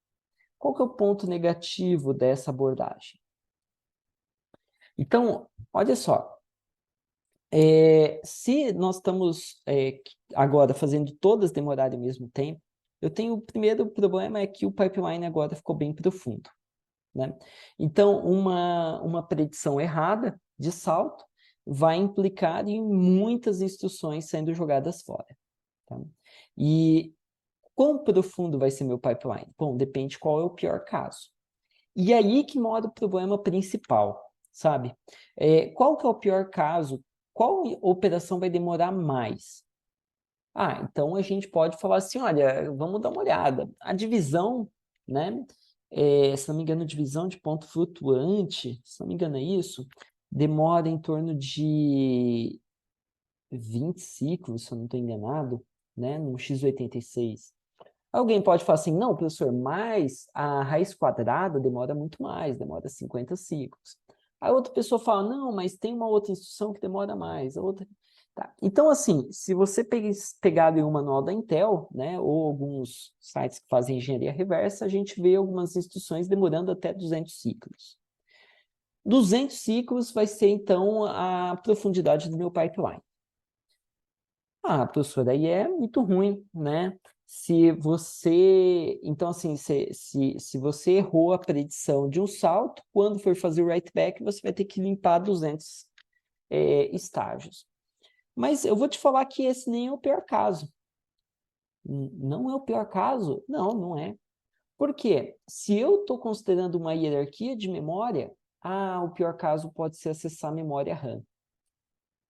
Speaker 1: Qual que é o ponto negativo dessa abordagem? Então, olha só, se nós estamos agora fazendo todas demorarem ao mesmo tempo, eu tenho o primeiro problema é que o pipeline agora ficou bem profundo. Né? Então, uma predição errada de salto vai implicar em muitas instruções sendo jogadas fora. Tá? E quão profundo vai ser meu pipeline? Bom, depende qual é o pior caso. E aí que mora o problema principal, sabe? Qual que é o pior caso? Qual operação vai demorar mais? Então a gente pode falar assim, olha, vamos dar uma olhada. A divisão, né? Se não me engano, divisão de ponto flutuante, se não me engano é isso, demora em torno de 20 ciclos, se eu não estou enganado, né? No x86. Alguém pode falar assim, não, professor, mas a raiz quadrada demora muito mais, demora 50 ciclos. Aí outra pessoa fala, não, mas tem uma outra instrução que demora mais. A outra... Tá. Então, assim, se você pegar o manual da Intel, né, ou alguns sites que fazem engenharia reversa, a gente vê algumas instruções demorando até 200 ciclos. 200 ciclos vai ser, então, a profundidade do meu pipeline. Professor, aí é muito ruim, né? Se você, então assim, se você errou a predição de um salto, quando for fazer o write back, você vai ter que limpar 200 estágios. Mas eu vou te falar que esse nem é o pior caso. Não é o pior caso? Não, não é. Por quê? Se eu estou considerando uma hierarquia de memória, Ah, o pior caso pode ser acessar a memória RAM.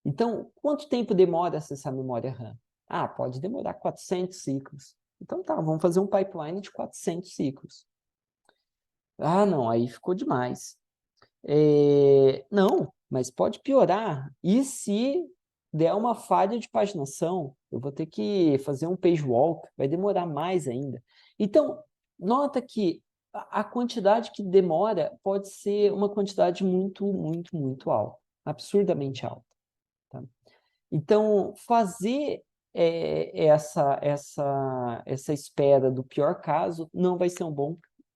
Speaker 1: Então, quanto tempo demora acessar a memória RAM? Ah, pode demorar 400 ciclos. Então tá, vamos fazer um pipeline de 400 ciclos. Ah, não, aí ficou demais. Não, mas pode piorar. E se der uma falha de paginação, eu vou ter que fazer um page walk, vai demorar mais ainda. Então, nota que a quantidade que demora pode ser uma quantidade muito, muito, muito alta, absurdamente alta. Tá? Então, fazer essa espera do pior caso não vai ser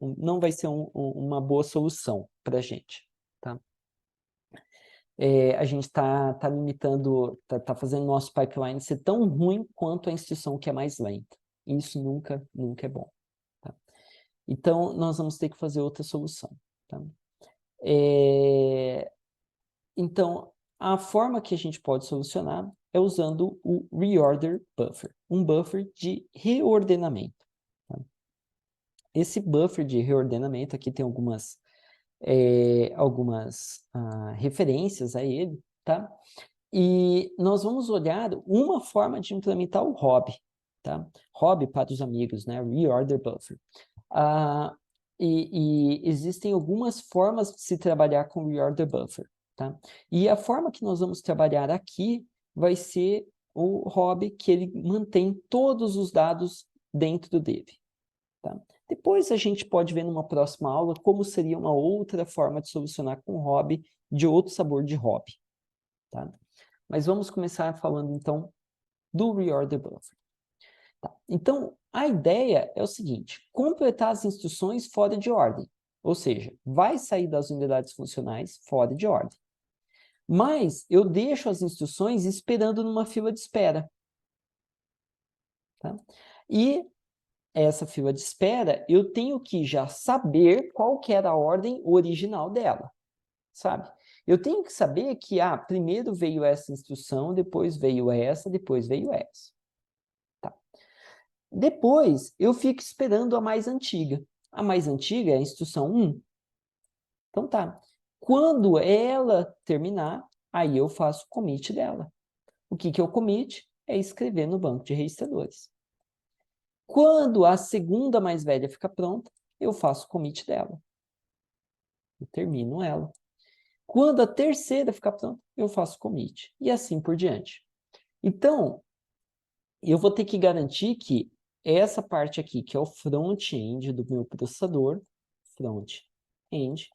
Speaker 1: não vai ser uma boa solução para a gente. Tá? A gente está limitando, está fazendo nosso pipeline ser tão ruim quanto a instituição que é mais lenta. Isso nunca, nunca é bom. Tá? Então, nós vamos ter que fazer outra solução. Tá? Então, a forma que a gente pode solucionar é usando o reorder buffer, um buffer de reordenamento. Tá? Esse buffer de reordenamento, aqui tem algumas referências a ele, tá? E nós vamos olhar uma forma de implementar o Rob, tá? Rob para os amigos, né? Reorder buffer. E existem algumas formas de se trabalhar com reorder buffer, tá? E a forma que nós vamos trabalhar aqui vai ser o Rob, que ele mantém todos os dados dentro do dev, tá? Depois a gente pode ver numa próxima aula como seria uma outra forma de solucionar com Rob, de outro sabor de Rob, tá? Mas vamos começar falando, então, do reorder buffer. Tá? Então, a ideia é o seguinte, completar as instruções fora de ordem, ou seja, vai sair das unidades funcionais fora de ordem. Mas eu deixo as instruções esperando numa fila de espera. Tá? E essa fila de espera, eu tenho que já saber qual que era a ordem original dela, sabe? Eu tenho que saber que, primeiro veio essa instrução, depois veio essa, depois veio essa. Tá. Depois, eu fico esperando a mais antiga. A mais antiga é a instrução 1. Então tá. Quando ela terminar, aí eu faço o commit dela. O que é o commit? É escrever no banco de registradores. Quando a segunda mais velha fica pronta, eu faço o commit dela. Eu termino ela. Quando a terceira ficar pronta, eu faço commit. E assim por diante. Então, eu vou ter que garantir que essa parte aqui, que é o front-end do meu processador, front-end,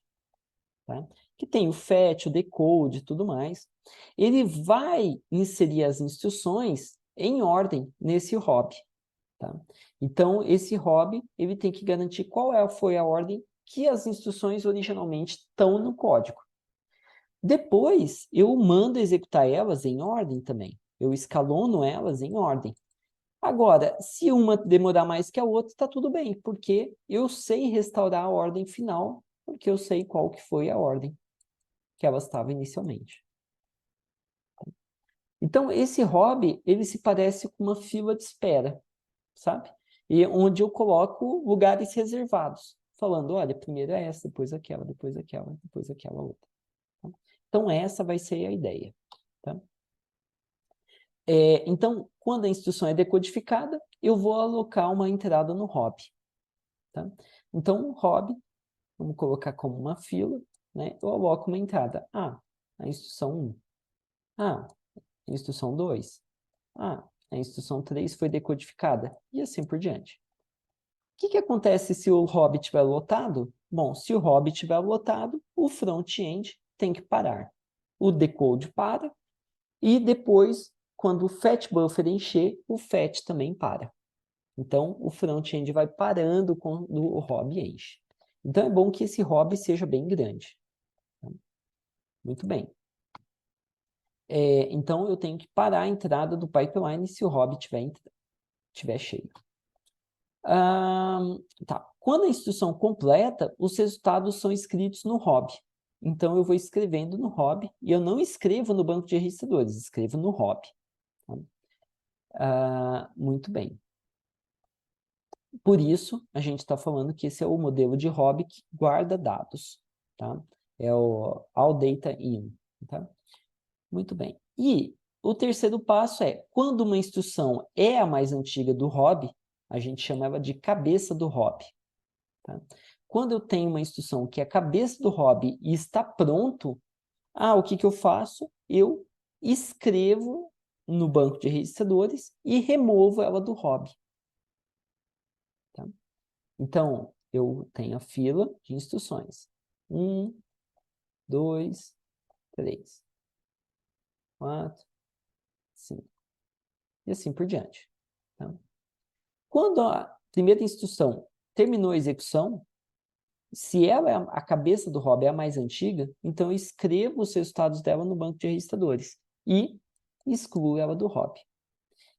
Speaker 1: tá? Que tem o fetch, o decode e tudo mais, ele vai inserir as instruções em ordem nesse hop. Tá? Então, esse hop, ele tem que garantir foi a ordem que as instruções originalmente estão no código. Depois, eu mando executar elas em ordem também. Eu escalono elas em ordem. Agora, se uma demorar mais que a outra, está tudo bem, porque eu sei restaurar a ordem final, porque eu sei qual que foi a ordem que ela estava inicialmente. Então, esse hobby, ele se parece com uma fila de espera, sabe? E onde eu coloco lugares reservados, falando, olha, primeiro é essa, depois aquela, depois aquela, depois aquela outra. Tá? Então, essa vai ser a ideia. Tá? Então, quando a instrução é decodificada, eu vou alocar uma entrada no hobby. Tá? Então, o hobby, vamos colocar como uma fila, né? Eu aloco uma entrada. A instrução 1. A instrução 2. A instrução 3 foi decodificada. E assim por diante. O que acontece se o hobby estiver lotado? Bom, se o hobby estiver lotado, o front-end tem que parar. O decode para. E depois, quando o fetch buffer encher, o fetch também para. Então, o front-end vai parando quando o hobby enche. Então, é bom que esse hobby seja bem grande. Muito bem. Então, eu tenho que parar a entrada do pipeline se o hobby estiver cheio. Tá. Quando a instrução completa, os resultados são escritos no hobby. Então, eu vou escrevendo no hobby, e eu não escrevo no banco de registradores, escrevo no hobby. Muito bem. Por isso, a gente está falando que esse é o modelo de hobby que guarda dados. Tá? É o all data in, tá? Muito bem. E o terceiro passo é, quando uma instrução é a mais antiga do hobby, a gente chama ela de cabeça do hobby. Tá? Quando eu tenho uma instrução que é a cabeça do hobby e está pronto, o que eu faço? Eu escrevo no banco de registradores e removo ela do hobby. Tá? Então, eu tenho a fila de instruções. 1, 2, 3, 4, 5. E assim por diante. Tá? Quando a primeira instrução terminou a execução, se ela é a cabeça do hobby é a mais antiga, então eu escrevo os resultados dela no banco de registradores e excluo ela do hobby.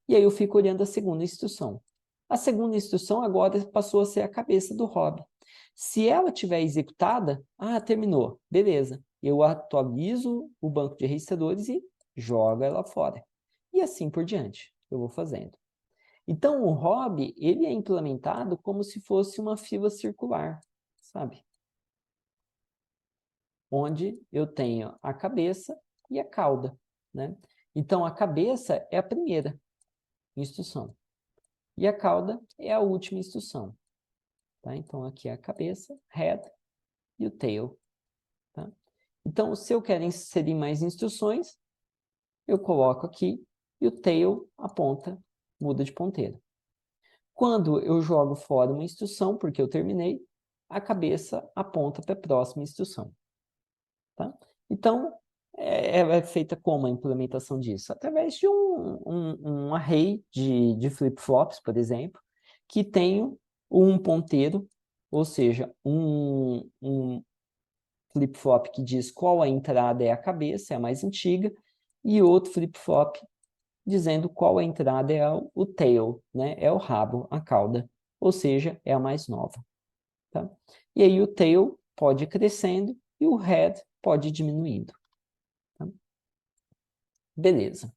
Speaker 1: E aí eu fico olhando a segunda instrução. A segunda instrução agora passou a ser a cabeça do hobby. Se ela tiver executada, terminou, beleza. Eu atualizo o banco de registradores e jogo ela fora. E assim por diante, eu vou fazendo. Então, o hobby, ele é implementado como se fosse uma fila circular, sabe? Onde eu tenho a cabeça e a cauda, né? Então, a cabeça é a primeira instrução. E a cauda é a última instrução. Tá? Então, aqui é a cabeça, head e o tail. Tá? Então, se eu quero inserir mais instruções, eu coloco aqui e o tail aponta, muda de ponteiro. Quando eu jogo fora uma instrução, porque eu terminei, a cabeça aponta para a próxima instrução. Tá? Então, é feita como a implementação disso? Através de um array de flip-flops, por exemplo, que tem um ponteiro, ou seja, um flip-flop que diz qual a entrada é a cabeça, é a mais antiga, e outro flip-flop dizendo qual a entrada é o tail, né? É o rabo, a cauda, ou seja, é a mais nova. Tá? E aí o tail pode ir crescendo e o head pode ir diminuindo. Tá? Beleza.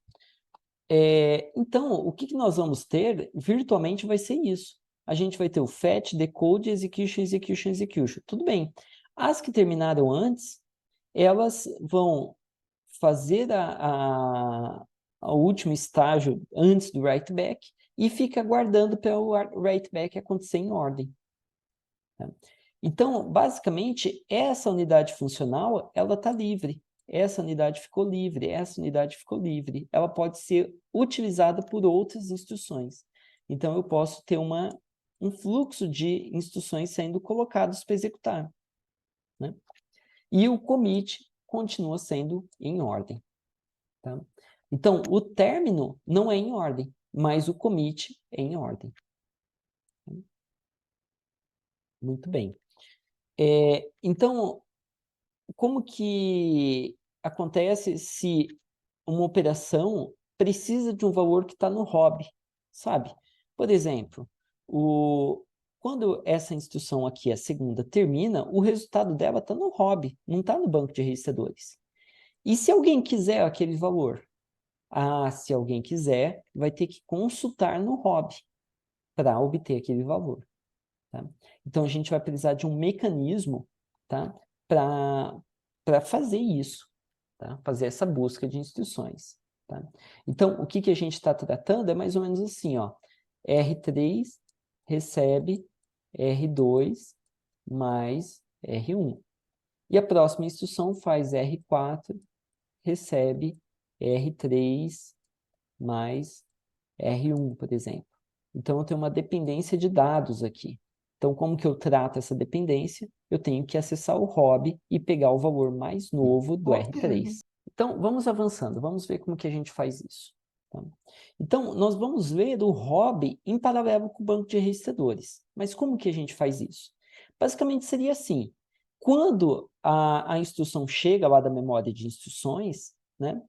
Speaker 1: Então, o que nós vamos ter virtualmente vai ser isso. A gente vai ter o fetch, decode, execution, execution, execution. Tudo bem. As que terminaram antes, elas vão fazer o último estágio antes do write back e fica aguardando para o write back acontecer em ordem. Tá? Então, basicamente, essa unidade funcional, ela está livre. Essa unidade ficou livre, essa unidade ficou livre. Ela pode ser utilizada por outras instruções. Então, eu posso ter um fluxo de instruções sendo colocados para executar. Né? E o commit continua sendo em ordem. Tá? Então, o término não é em ordem, mas o commit é em ordem. Muito bem. Então, como que acontece se uma operação precisa de um valor que está no hobby, sabe? Por exemplo, quando essa instrução aqui, a segunda, termina, o resultado dela está no hobby, não está no banco de registradores. E se alguém quiser aquele valor? Se alguém quiser, vai ter que consultar no hobby para obter aquele valor. Tá? Então, a gente vai precisar de um mecanismo, tá? Para fazer isso, tá? Fazer essa busca de instruções. Tá? Então, o que a gente está tratando é mais ou menos assim, ó. R3 recebe R2 mais R1. E a próxima instrução faz R4, recebe R3 mais R1, por exemplo. Então, eu tenho uma dependência de dados aqui. Então, como que eu trato essa dependência? Eu tenho que acessar o hobby e pegar o valor mais novo do R3. Então, vamos avançando, vamos ver como que a gente faz isso. Tá? Então, nós vamos ver o hobby em paralelo com o banco de registradores. Mas como que a gente faz isso? Basicamente seria assim, quando a instrução chega lá da memória de instruções, né,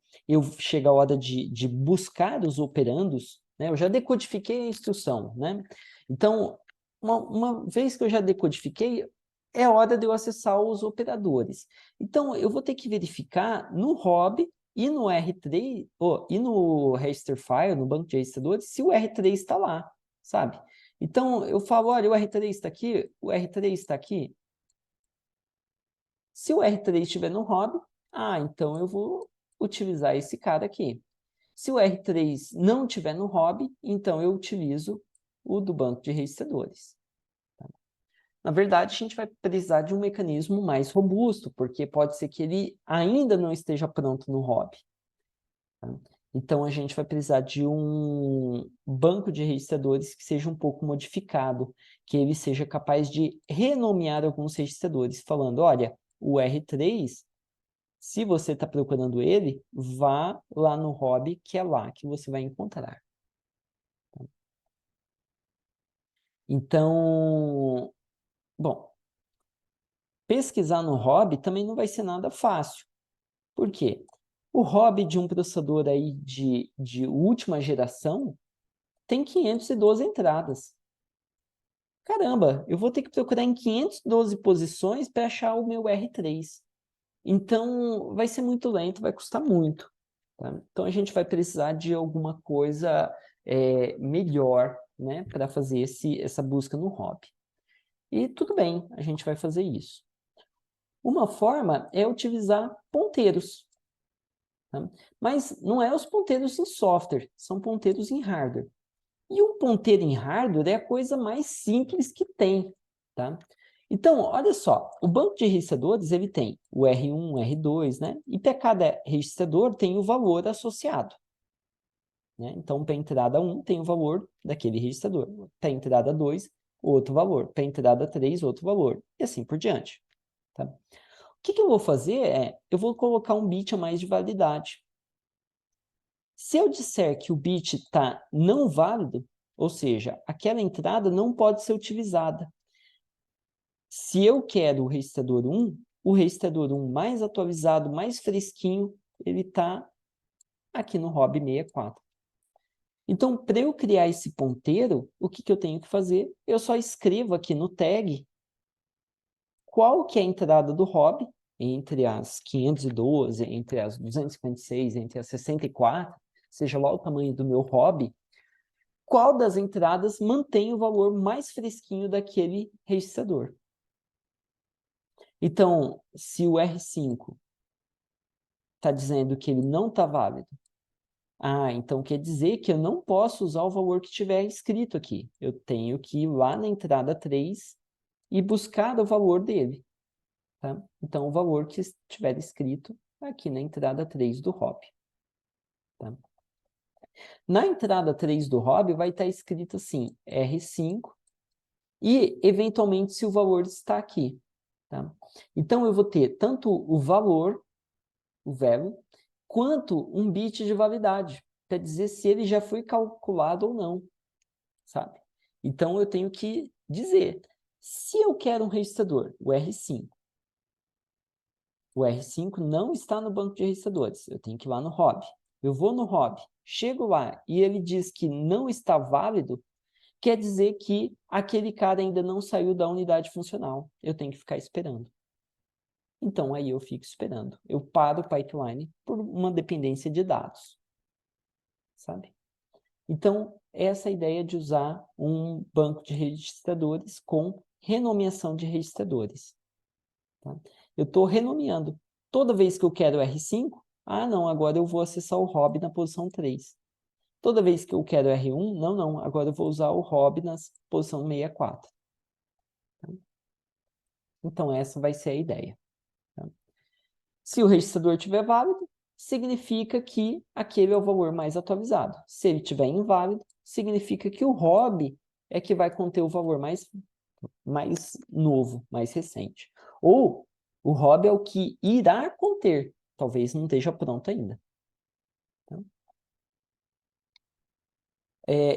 Speaker 1: chega a hora de buscar os operandos, né, eu já decodifiquei a instrução, né? Então, uma vez que eu já decodifiquei, é hora de eu acessar os operadores. Então, eu vou ter que verificar no hobby e no R3, e no register file, no banco de registradores, se o R3 está lá, sabe? Então, eu falo, olha, o R3 está aqui, o R3 está aqui. Se o R3 estiver no hobby, então eu vou utilizar esse cara aqui. Se o R3 não estiver no hobby, então eu utilizo o do banco de registradores. Tá? Na verdade, a gente vai precisar de um mecanismo mais robusto, porque pode ser que ele ainda não esteja pronto no hobby. Tá? Então, a gente vai precisar de um banco de registradores que seja um pouco modificado, que ele seja capaz de renomear alguns registradores, falando, olha, o R3, se você está procurando ele, vá lá no hobby, que é lá que você vai encontrar. Então, bom, pesquisar no hobby também não vai ser nada fácil. Por quê? O hobby de um processador aí de última geração tem 512 entradas. Caramba, eu vou ter que procurar em 512 posições para achar o meu R3. Então, vai ser muito lento, vai custar muito. Tá? Então, a gente vai precisar de alguma coisa melhor, né, para fazer essa busca no hobby. E tudo bem, a gente vai fazer isso. Uma forma é utilizar ponteiros. Tá? Mas não é os ponteiros em software, são ponteiros em hardware. E um ponteiro em hardware é a coisa mais simples que tem. Tá? Então, olha só, o banco de registradores ele tem o R1, R2, né? E para cada registrador tem o valor associado. Né? Então, para a entrada 1 tem o valor daquele registrador. Para a entrada 2, outro valor. Para a entrada 3, outro valor. E assim por diante. Tá? O que eu vou fazer eu vou colocar um bit a mais de validade. Se eu disser que o bit está não válido, ou seja, aquela entrada não pode ser utilizada. Se eu quero o registrador 1, o registrador 1 mais atualizado, mais fresquinho, ele está aqui no hobby 64. Então, para eu criar esse ponteiro, o que eu tenho que fazer? Eu só escrevo aqui no tag qual que é a entrada do hobby, entre as 512, entre as 256, entre as 64, seja lá o tamanho do meu hobby, qual das entradas mantém o valor mais fresquinho daquele registrador. Então, se o R5 está dizendo que ele não está válido, então quer dizer que eu não posso usar o valor que tiver escrito aqui. Eu tenho que ir lá na entrada 3 e buscar o valor dele. Tá? Então, o valor que estiver escrito aqui na entrada 3 do hobby. Tá? Na entrada 3 do hobby vai estar escrito assim, R5, e, eventualmente, se o valor está aqui. Tá? Então, eu vou ter tanto o valor, o value, quanto um bit de validade, para dizer se ele já foi calculado ou não, sabe? Então, eu tenho que dizer, se eu quero um registrador, o R5 não está no banco de registradores, eu tenho que ir lá no hobby. Eu vou no hobby, chego lá e ele diz que não está válido, quer dizer que aquele cara ainda não saiu da unidade funcional. Eu tenho que ficar esperando. Então, aí eu fico esperando. Eu paro o pipeline por uma dependência de dados. Sabe? Então, essa é a ideia de usar um banco de registradores com renomeação de registradores. Tá? Eu estou renomeando. Toda vez que eu quero R5, não, agora eu vou acessar o hobby na posição 3. Toda vez que eu quero R1, não, agora eu vou usar o hobby na posição 64. Tá? Então, essa vai ser a ideia. Tá? Se o registrador estiver válido, significa que aquele é o valor mais atualizado. Se ele estiver inválido, significa que o hobby é que vai conter o valor mais novo, mais recente. Ou o hobby é o que irá conter, talvez não esteja pronto ainda.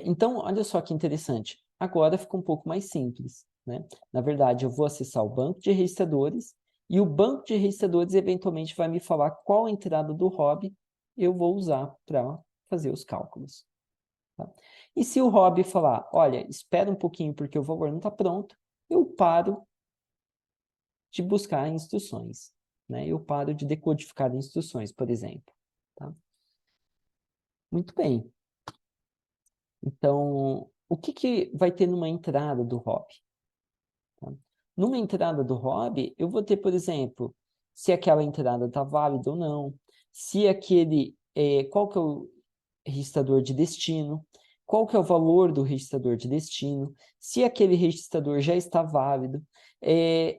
Speaker 1: Então, olha só que interessante. Agora fica um pouco mais simples, né? Na verdade, eu vou acessar o banco de registradores e o banco de registradores eventualmente vai me falar qual entrada do hobby eu vou usar para fazer os cálculos. Tá? E se o hobby falar, olha, espera um pouquinho porque o valor não está pronto, eu paro de buscar instruções, né? Eu paro de decodificar instruções, por exemplo. Tá? Muito bem. Então, o que vai ter numa entrada do hobby? Tá? Numa entrada do hobby, eu vou ter, por exemplo, se aquela entrada está válida ou não, se qual que é o registrador de destino, qual que é o valor do registrador de destino, se aquele registrador já está válido,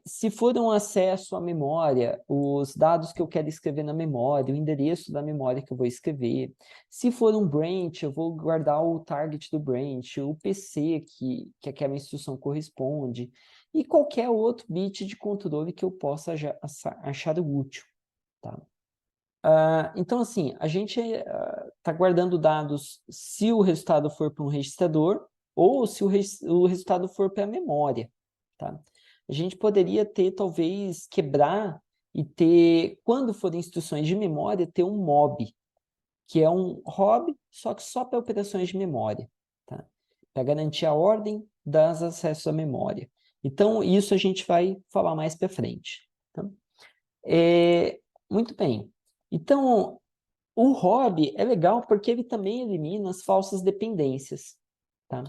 Speaker 1: se for um acesso à memória, os dados que eu quero escrever na memória, o endereço da memória que eu vou escrever, se for um branch, eu vou guardar o target do branch, o PC que aquela instrução corresponde, e qualquer outro bit de controle que eu possa achar útil, tá? Então, assim, a gente está guardando dados se o resultado for para um registrador ou se o resultado for para a memória, tá? A gente poderia ter, talvez, quebrar e ter, quando forem instruções de memória, ter um MOB, que é um hobby, só que só para operações de memória, tá? Para garantir a ordem dos acessos à memória. Então, isso a gente vai falar mais para frente, tá? Muito bem. Então, o hobby é legal porque ele também elimina as falsas dependências, tá?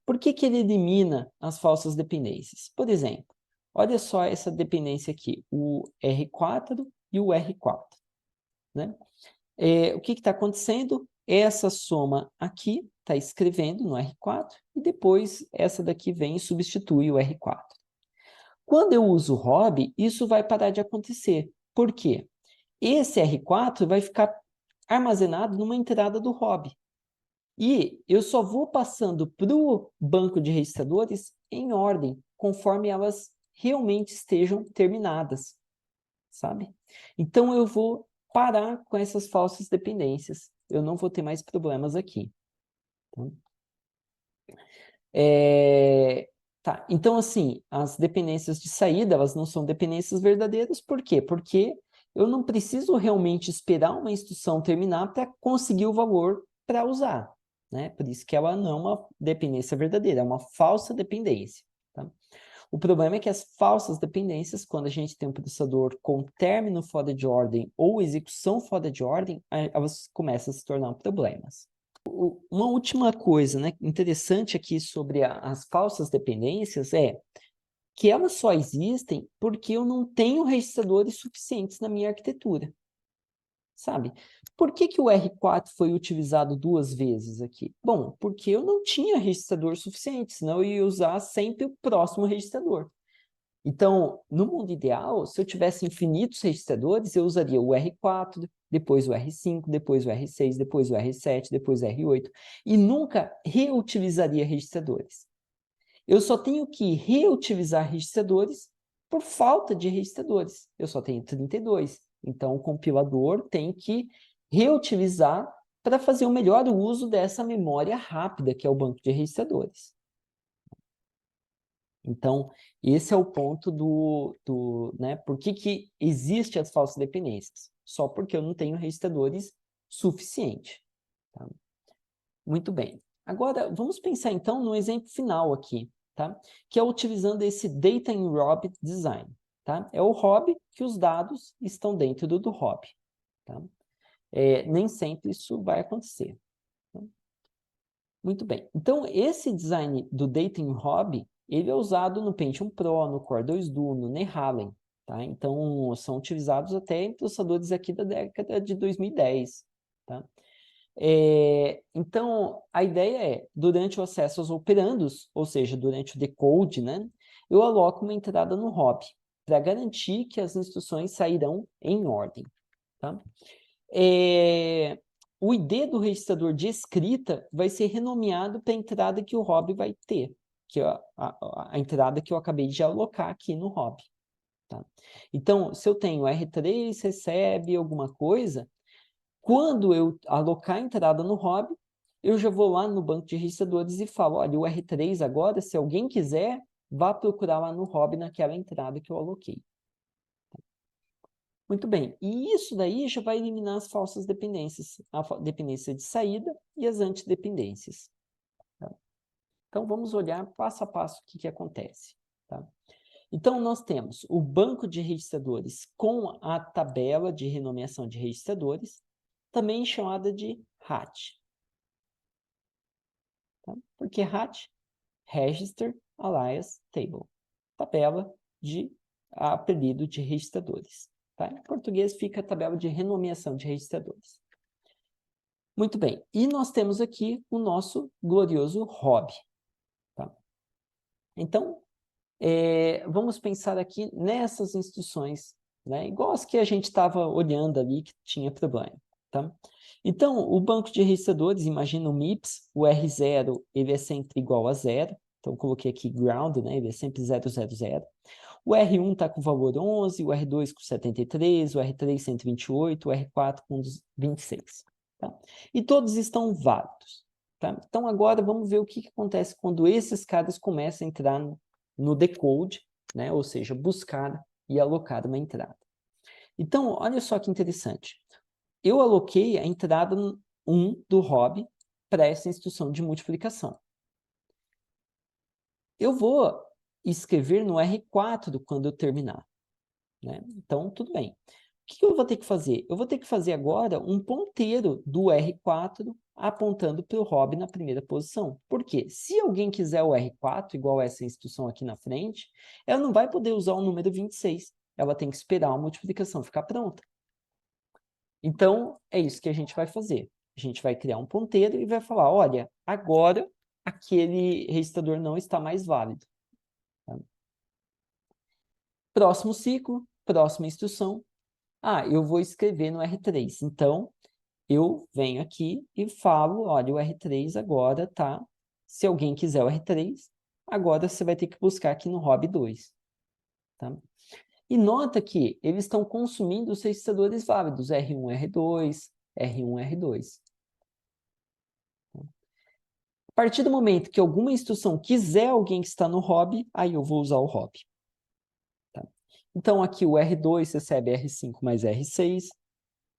Speaker 1: Por que que ele elimina as falsas dependências? Por exemplo, olha só essa dependência aqui, o R4 e o R4, né? O que está acontecendo? Essa soma aqui está escrevendo no R4 e depois essa daqui vem e substitui o R4. Quando eu uso hobby, isso vai parar de acontecer. Por quê? Esse R4 vai ficar armazenado numa entrada do hobby. E eu só vou passando para o banco de registradores em ordem, conforme elas realmente estejam terminadas, sabe? Então, eu vou parar com essas falsas dependências. Eu não vou ter mais problemas aqui. Tá? Tá. Então, assim, as dependências de saída, elas não são dependências verdadeiras. Por quê? Porque eu não preciso realmente esperar uma instrução terminar para conseguir o valor para usar, né? Por isso que ela não é uma dependência verdadeira, é uma falsa dependência, tá? O problema é que as falsas dependências, quando a gente tem um processador com término fora de ordem ou execução fora de ordem, elas começam a se tornar problemas. Uma última coisa, né, interessante aqui sobre as falsas dependências é que elas só existem porque eu não tenho registradores suficientes na minha arquitetura, sabe? Por que que o R4 foi utilizado 2 vezes aqui? Bom, porque eu não tinha registrador suficiente, senão eu ia usar sempre o próximo registrador. Então, no mundo ideal, se eu tivesse infinitos registradores, eu usaria o R4, depois o R5, depois o R6, depois o R7, depois o R8, e nunca reutilizaria registradores. Eu só tenho que reutilizar registradores por falta de registradores. Eu só tenho 32. Então, o compilador tem que reutilizar para fazer o melhor uso dessa memória rápida, que é o banco de registradores. Então, esse é o ponto né? Por que existe as falsas dependências? Só porque eu não tenho registradores suficiente. Tá? Muito bem. Agora, vamos pensar então no exemplo final aqui, tá? Que é utilizando esse Data in Rob Design. Tá? É o hobby que os dados estão dentro do hobby. Tá? Nem sempre isso vai acontecer. Tá? Muito bem. Então, esse design do Data in Hobby, ele é usado no Pentium Pro, no Core 2 Duo, no Nehalem, tá? Então, são utilizados até em processadores aqui da década de 2010, tá? Então, a ideia é, durante o acesso aos operandos, ou seja, durante o decode, né, eu aloco uma entrada no hobby, para garantir que as instruções sairão em ordem, tá? O ID do registrador de escrita vai ser renomeado para a entrada que o hobby vai ter, que é a entrada que eu acabei de alocar aqui no hobby. Tá? Então, se eu tenho R3, recebe alguma coisa, quando eu alocar a entrada no hobby, eu já vou lá no banco de registradores e falo, olha, o R3 agora, se alguém quiser, vá procurar lá no hobby naquela entrada que eu aloquei. Muito bem, e isso daí já vai eliminar as falsas dependências, a dependência de saída e as antidependências. Tá? Então, vamos olhar passo a passo o que acontece. Tá? Então, nós temos o banco de registradores com a tabela de renomeação de registradores, também chamada de RAT. Tá? Por que RAT? Register Alias Table. Tabela de apelido de registradores. Tá? Em português fica a tabela de renomeação de registradores. Muito bem, e nós temos aqui o nosso glorioso hobby. Tá? Então, vamos pensar aqui nessas instruções, né? Igual as que a gente estava olhando ali que tinha problema. Tá? Então, o banco de registradores, imagina o MIPS, o R0 ele é sempre igual a 0, então eu coloquei aqui ground, né? Ele é sempre 000. O R1 está com o valor 11, o R2 com 73, o R3 128, o R4 com 26. Tá? E todos estão válidos. Tá? Então, agora vamos ver o que acontece quando esses caras começam a entrar no decode, né? Ou seja, buscar e alocar uma entrada. Então, olha só que interessante. Eu aloquei a entrada 1 do hobby para essa instrução de multiplicação. Eu vou escrever no R4 quando eu terminar. Né? Então, tudo bem. O que eu vou ter que fazer? Eu vou ter que fazer agora um ponteiro do R4 apontando para o hobby na primeira posição. Por quê? Se alguém quiser o R4, igual essa instrução aqui na frente, ela não vai poder usar o número 26. Ela tem que esperar a multiplicação ficar pronta. Então, é isso que a gente vai fazer. A gente vai criar um ponteiro e vai falar, olha, agora aquele registrador não está mais válido. Tá? Próximo ciclo, próxima instrução. Ah, eu vou escrever no R3. Então, eu venho aqui e falo, olha, o R3 agora tá... Se alguém quiser o R3, agora você vai ter que buscar aqui no hobby 2. Tá? E nota que eles estão consumindo os registradores válidos, R1, R2, R1, R2. A partir do momento que alguma instrução quiser alguém que está no hobby, aí eu vou usar o hobby. Tá? Então, aqui o R2 recebe R5 mais R6,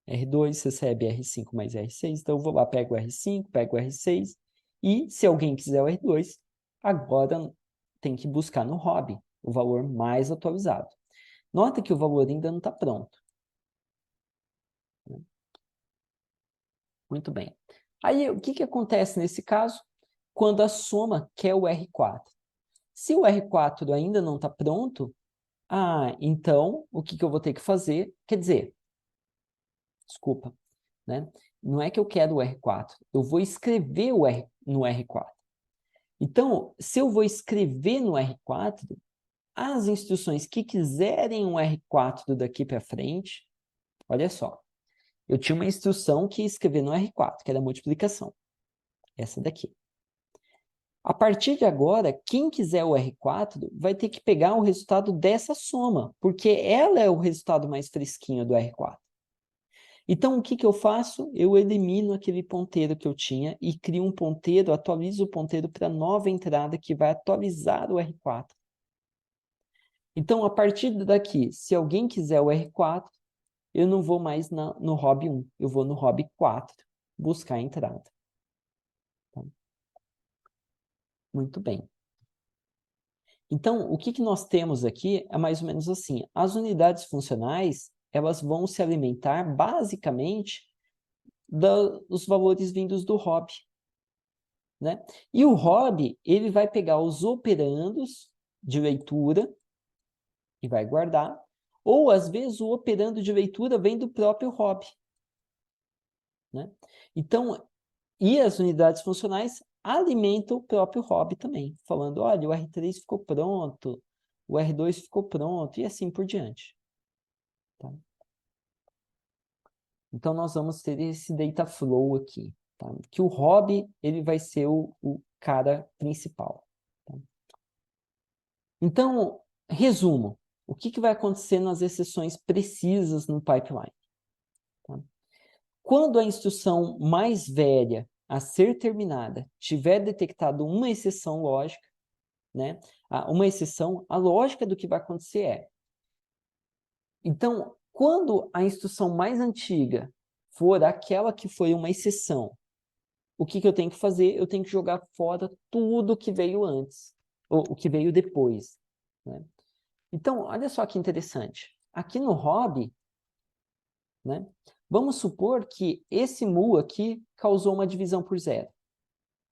Speaker 1: R2 recebe R5 mais R6, então eu vou lá, pego o R5, pego o R6, e se alguém quiser o R2, agora tem que buscar no hobby o valor mais atualizado. Nota que o valor ainda não está pronto. Muito bem. Aí, o que acontece nesse caso? Quando a soma quer o R4. Se o R4 ainda não está pronto, então, o que eu vou ter que fazer? Quer dizer, desculpa, né? Não é que eu quero o R4, eu vou escrever no R4. Então, se eu vou escrever no R4, as instruções que quiserem um R4 daqui para frente, olha só, eu tinha uma instrução que ia escrever no R4, que era a multiplicação. Essa daqui. A partir de agora, quem quiser o R4 vai ter que pegar o resultado dessa soma, porque ela é o resultado mais fresquinho do R4. Então, o que eu faço? Eu elimino aquele ponteiro que eu tinha e crio um ponteiro, atualizo o ponteiro para a nova entrada que vai atualizar o R4. Então, a partir daqui, se alguém quiser o R4, eu não vou mais no hobby 1, eu vou no hobby 4, buscar a entrada. Tá? Muito bem. Então, o que nós temos aqui é mais ou menos assim. As unidades funcionais, elas vão se alimentar basicamente dos valores vindos do hobby. Né? E o hobby, ele vai pegar os operandos de leitura e vai guardar, ou às vezes o operando de leitura vem do próprio hobby. Né? Então, e as unidades funcionais alimentam o próprio hobby também, falando, olha, o R3 ficou pronto, o R2 ficou pronto, e assim por diante. Tá? Então, nós vamos ter esse data flow aqui, tá? Que o hobby ele vai ser o cara principal. Tá? Então, resumo, o que vai acontecer nas exceções precisas no pipeline? Tá? Quando a instrução mais velha a ser terminada tiver detectado uma exceção lógica, né? Uma exceção, a lógica do que vai acontecer é... Então, quando a instrução mais antiga for aquela que foi uma exceção, o que eu tenho que fazer? Eu tenho que jogar fora tudo que veio antes, ou o que veio depois. Né? Então, olha só que interessante. Aqui no hobby, né, vamos supor que esse mu aqui causou uma divisão por zero.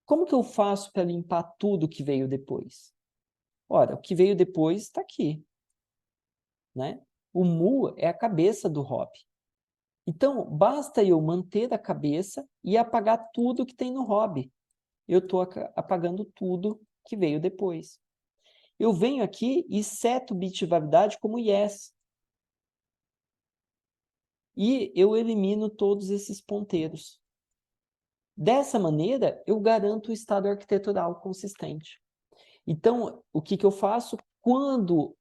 Speaker 1: Como que eu faço para limpar tudo que veio depois? Ora, o que veio depois está aqui. Né? O mu é a cabeça do hop. Então, basta eu manter a cabeça e apagar tudo que tem no hop. Eu estou apagando tudo que veio depois. Eu venho aqui e seto o bit de validade como yes. E eu elimino todos esses ponteiros. Dessa maneira, eu garanto o estado arquitetural consistente. Então, o que eu faço? Quando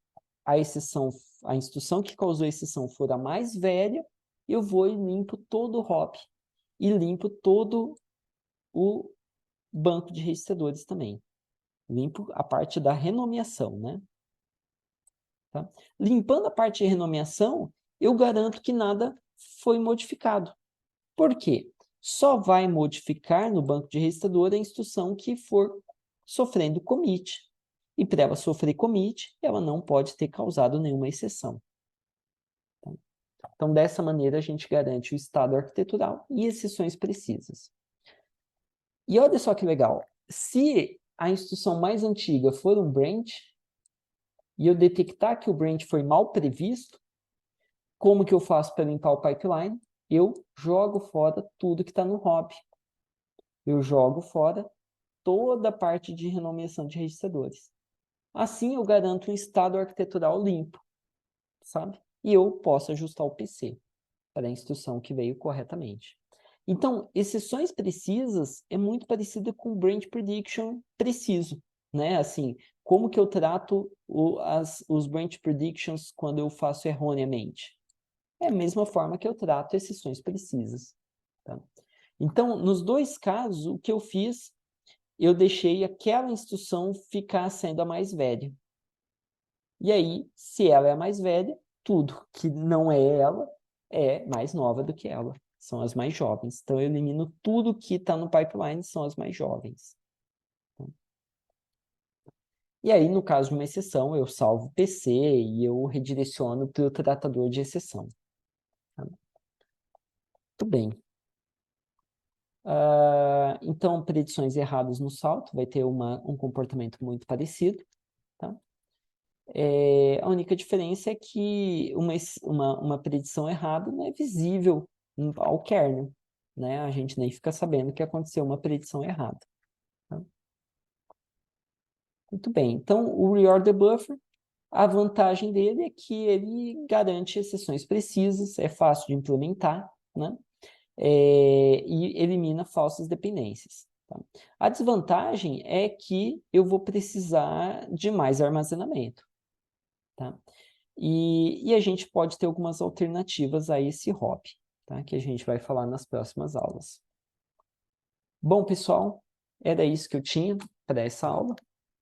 Speaker 1: a instrução que causou a exceção for a mais velha, eu vou e limpo todo o hop. E limpo todo o banco de registradores também. Limpo a parte da renomeação, né? Tá? Limpando a parte de renomeação, eu garanto que nada foi modificado. Por quê? Só vai modificar no banco de registrador a instrução que for sofrendo commit. E para ela sofrer commit, ela não pode ter causado nenhuma exceção. Então, dessa maneira, a gente garante o estado arquitetural e exceções precisas. E olha só que legal. Se a instrução mais antiga for um branch, e eu detectar que o branch foi mal previsto, como que eu faço para limpar o pipeline? Eu jogo fora tudo que está no hop. Eu jogo fora toda a parte de renomeação de registradores. Assim, eu garanto um estado arquitetural limpo, sabe? E eu posso ajustar o PC para a instrução que veio corretamente. Então, exceções precisas é muito parecida com branch prediction preciso, né? Assim, como que eu trato os branch predictions quando eu faço erroneamente? É a mesma forma que eu trato exceções precisas. Tá? Então, nos dois casos, o que eu fiz, eu deixei aquela instrução ficar sendo a mais velha. E aí, se ela é a mais velha, tudo que não é ela é mais nova do que ela. São as mais jovens. Então, eu elimino tudo que está no pipeline, são as mais jovens. E aí, no caso de uma exceção, eu salvo o PC e eu redireciono para o tratador de exceção. Tá? Muito bem. Então, predições erradas no salto vai ter um comportamento muito parecido. Tá? A única diferença é que uma predição errada não é visível ao kernel. Né? A gente nem fica sabendo que aconteceu uma predição errada. Tá? Muito bem. Então, o reorder buffer, a vantagem dele é que ele garante exceções precisas, é fácil de implementar, né? E elimina falsas dependências. Tá? A desvantagem é que eu vou precisar de mais armazenamento. Tá? E a gente pode ter algumas alternativas a esse hop, tá? Que a gente vai falar nas próximas aulas. Bom, pessoal, era isso que eu tinha para essa aula.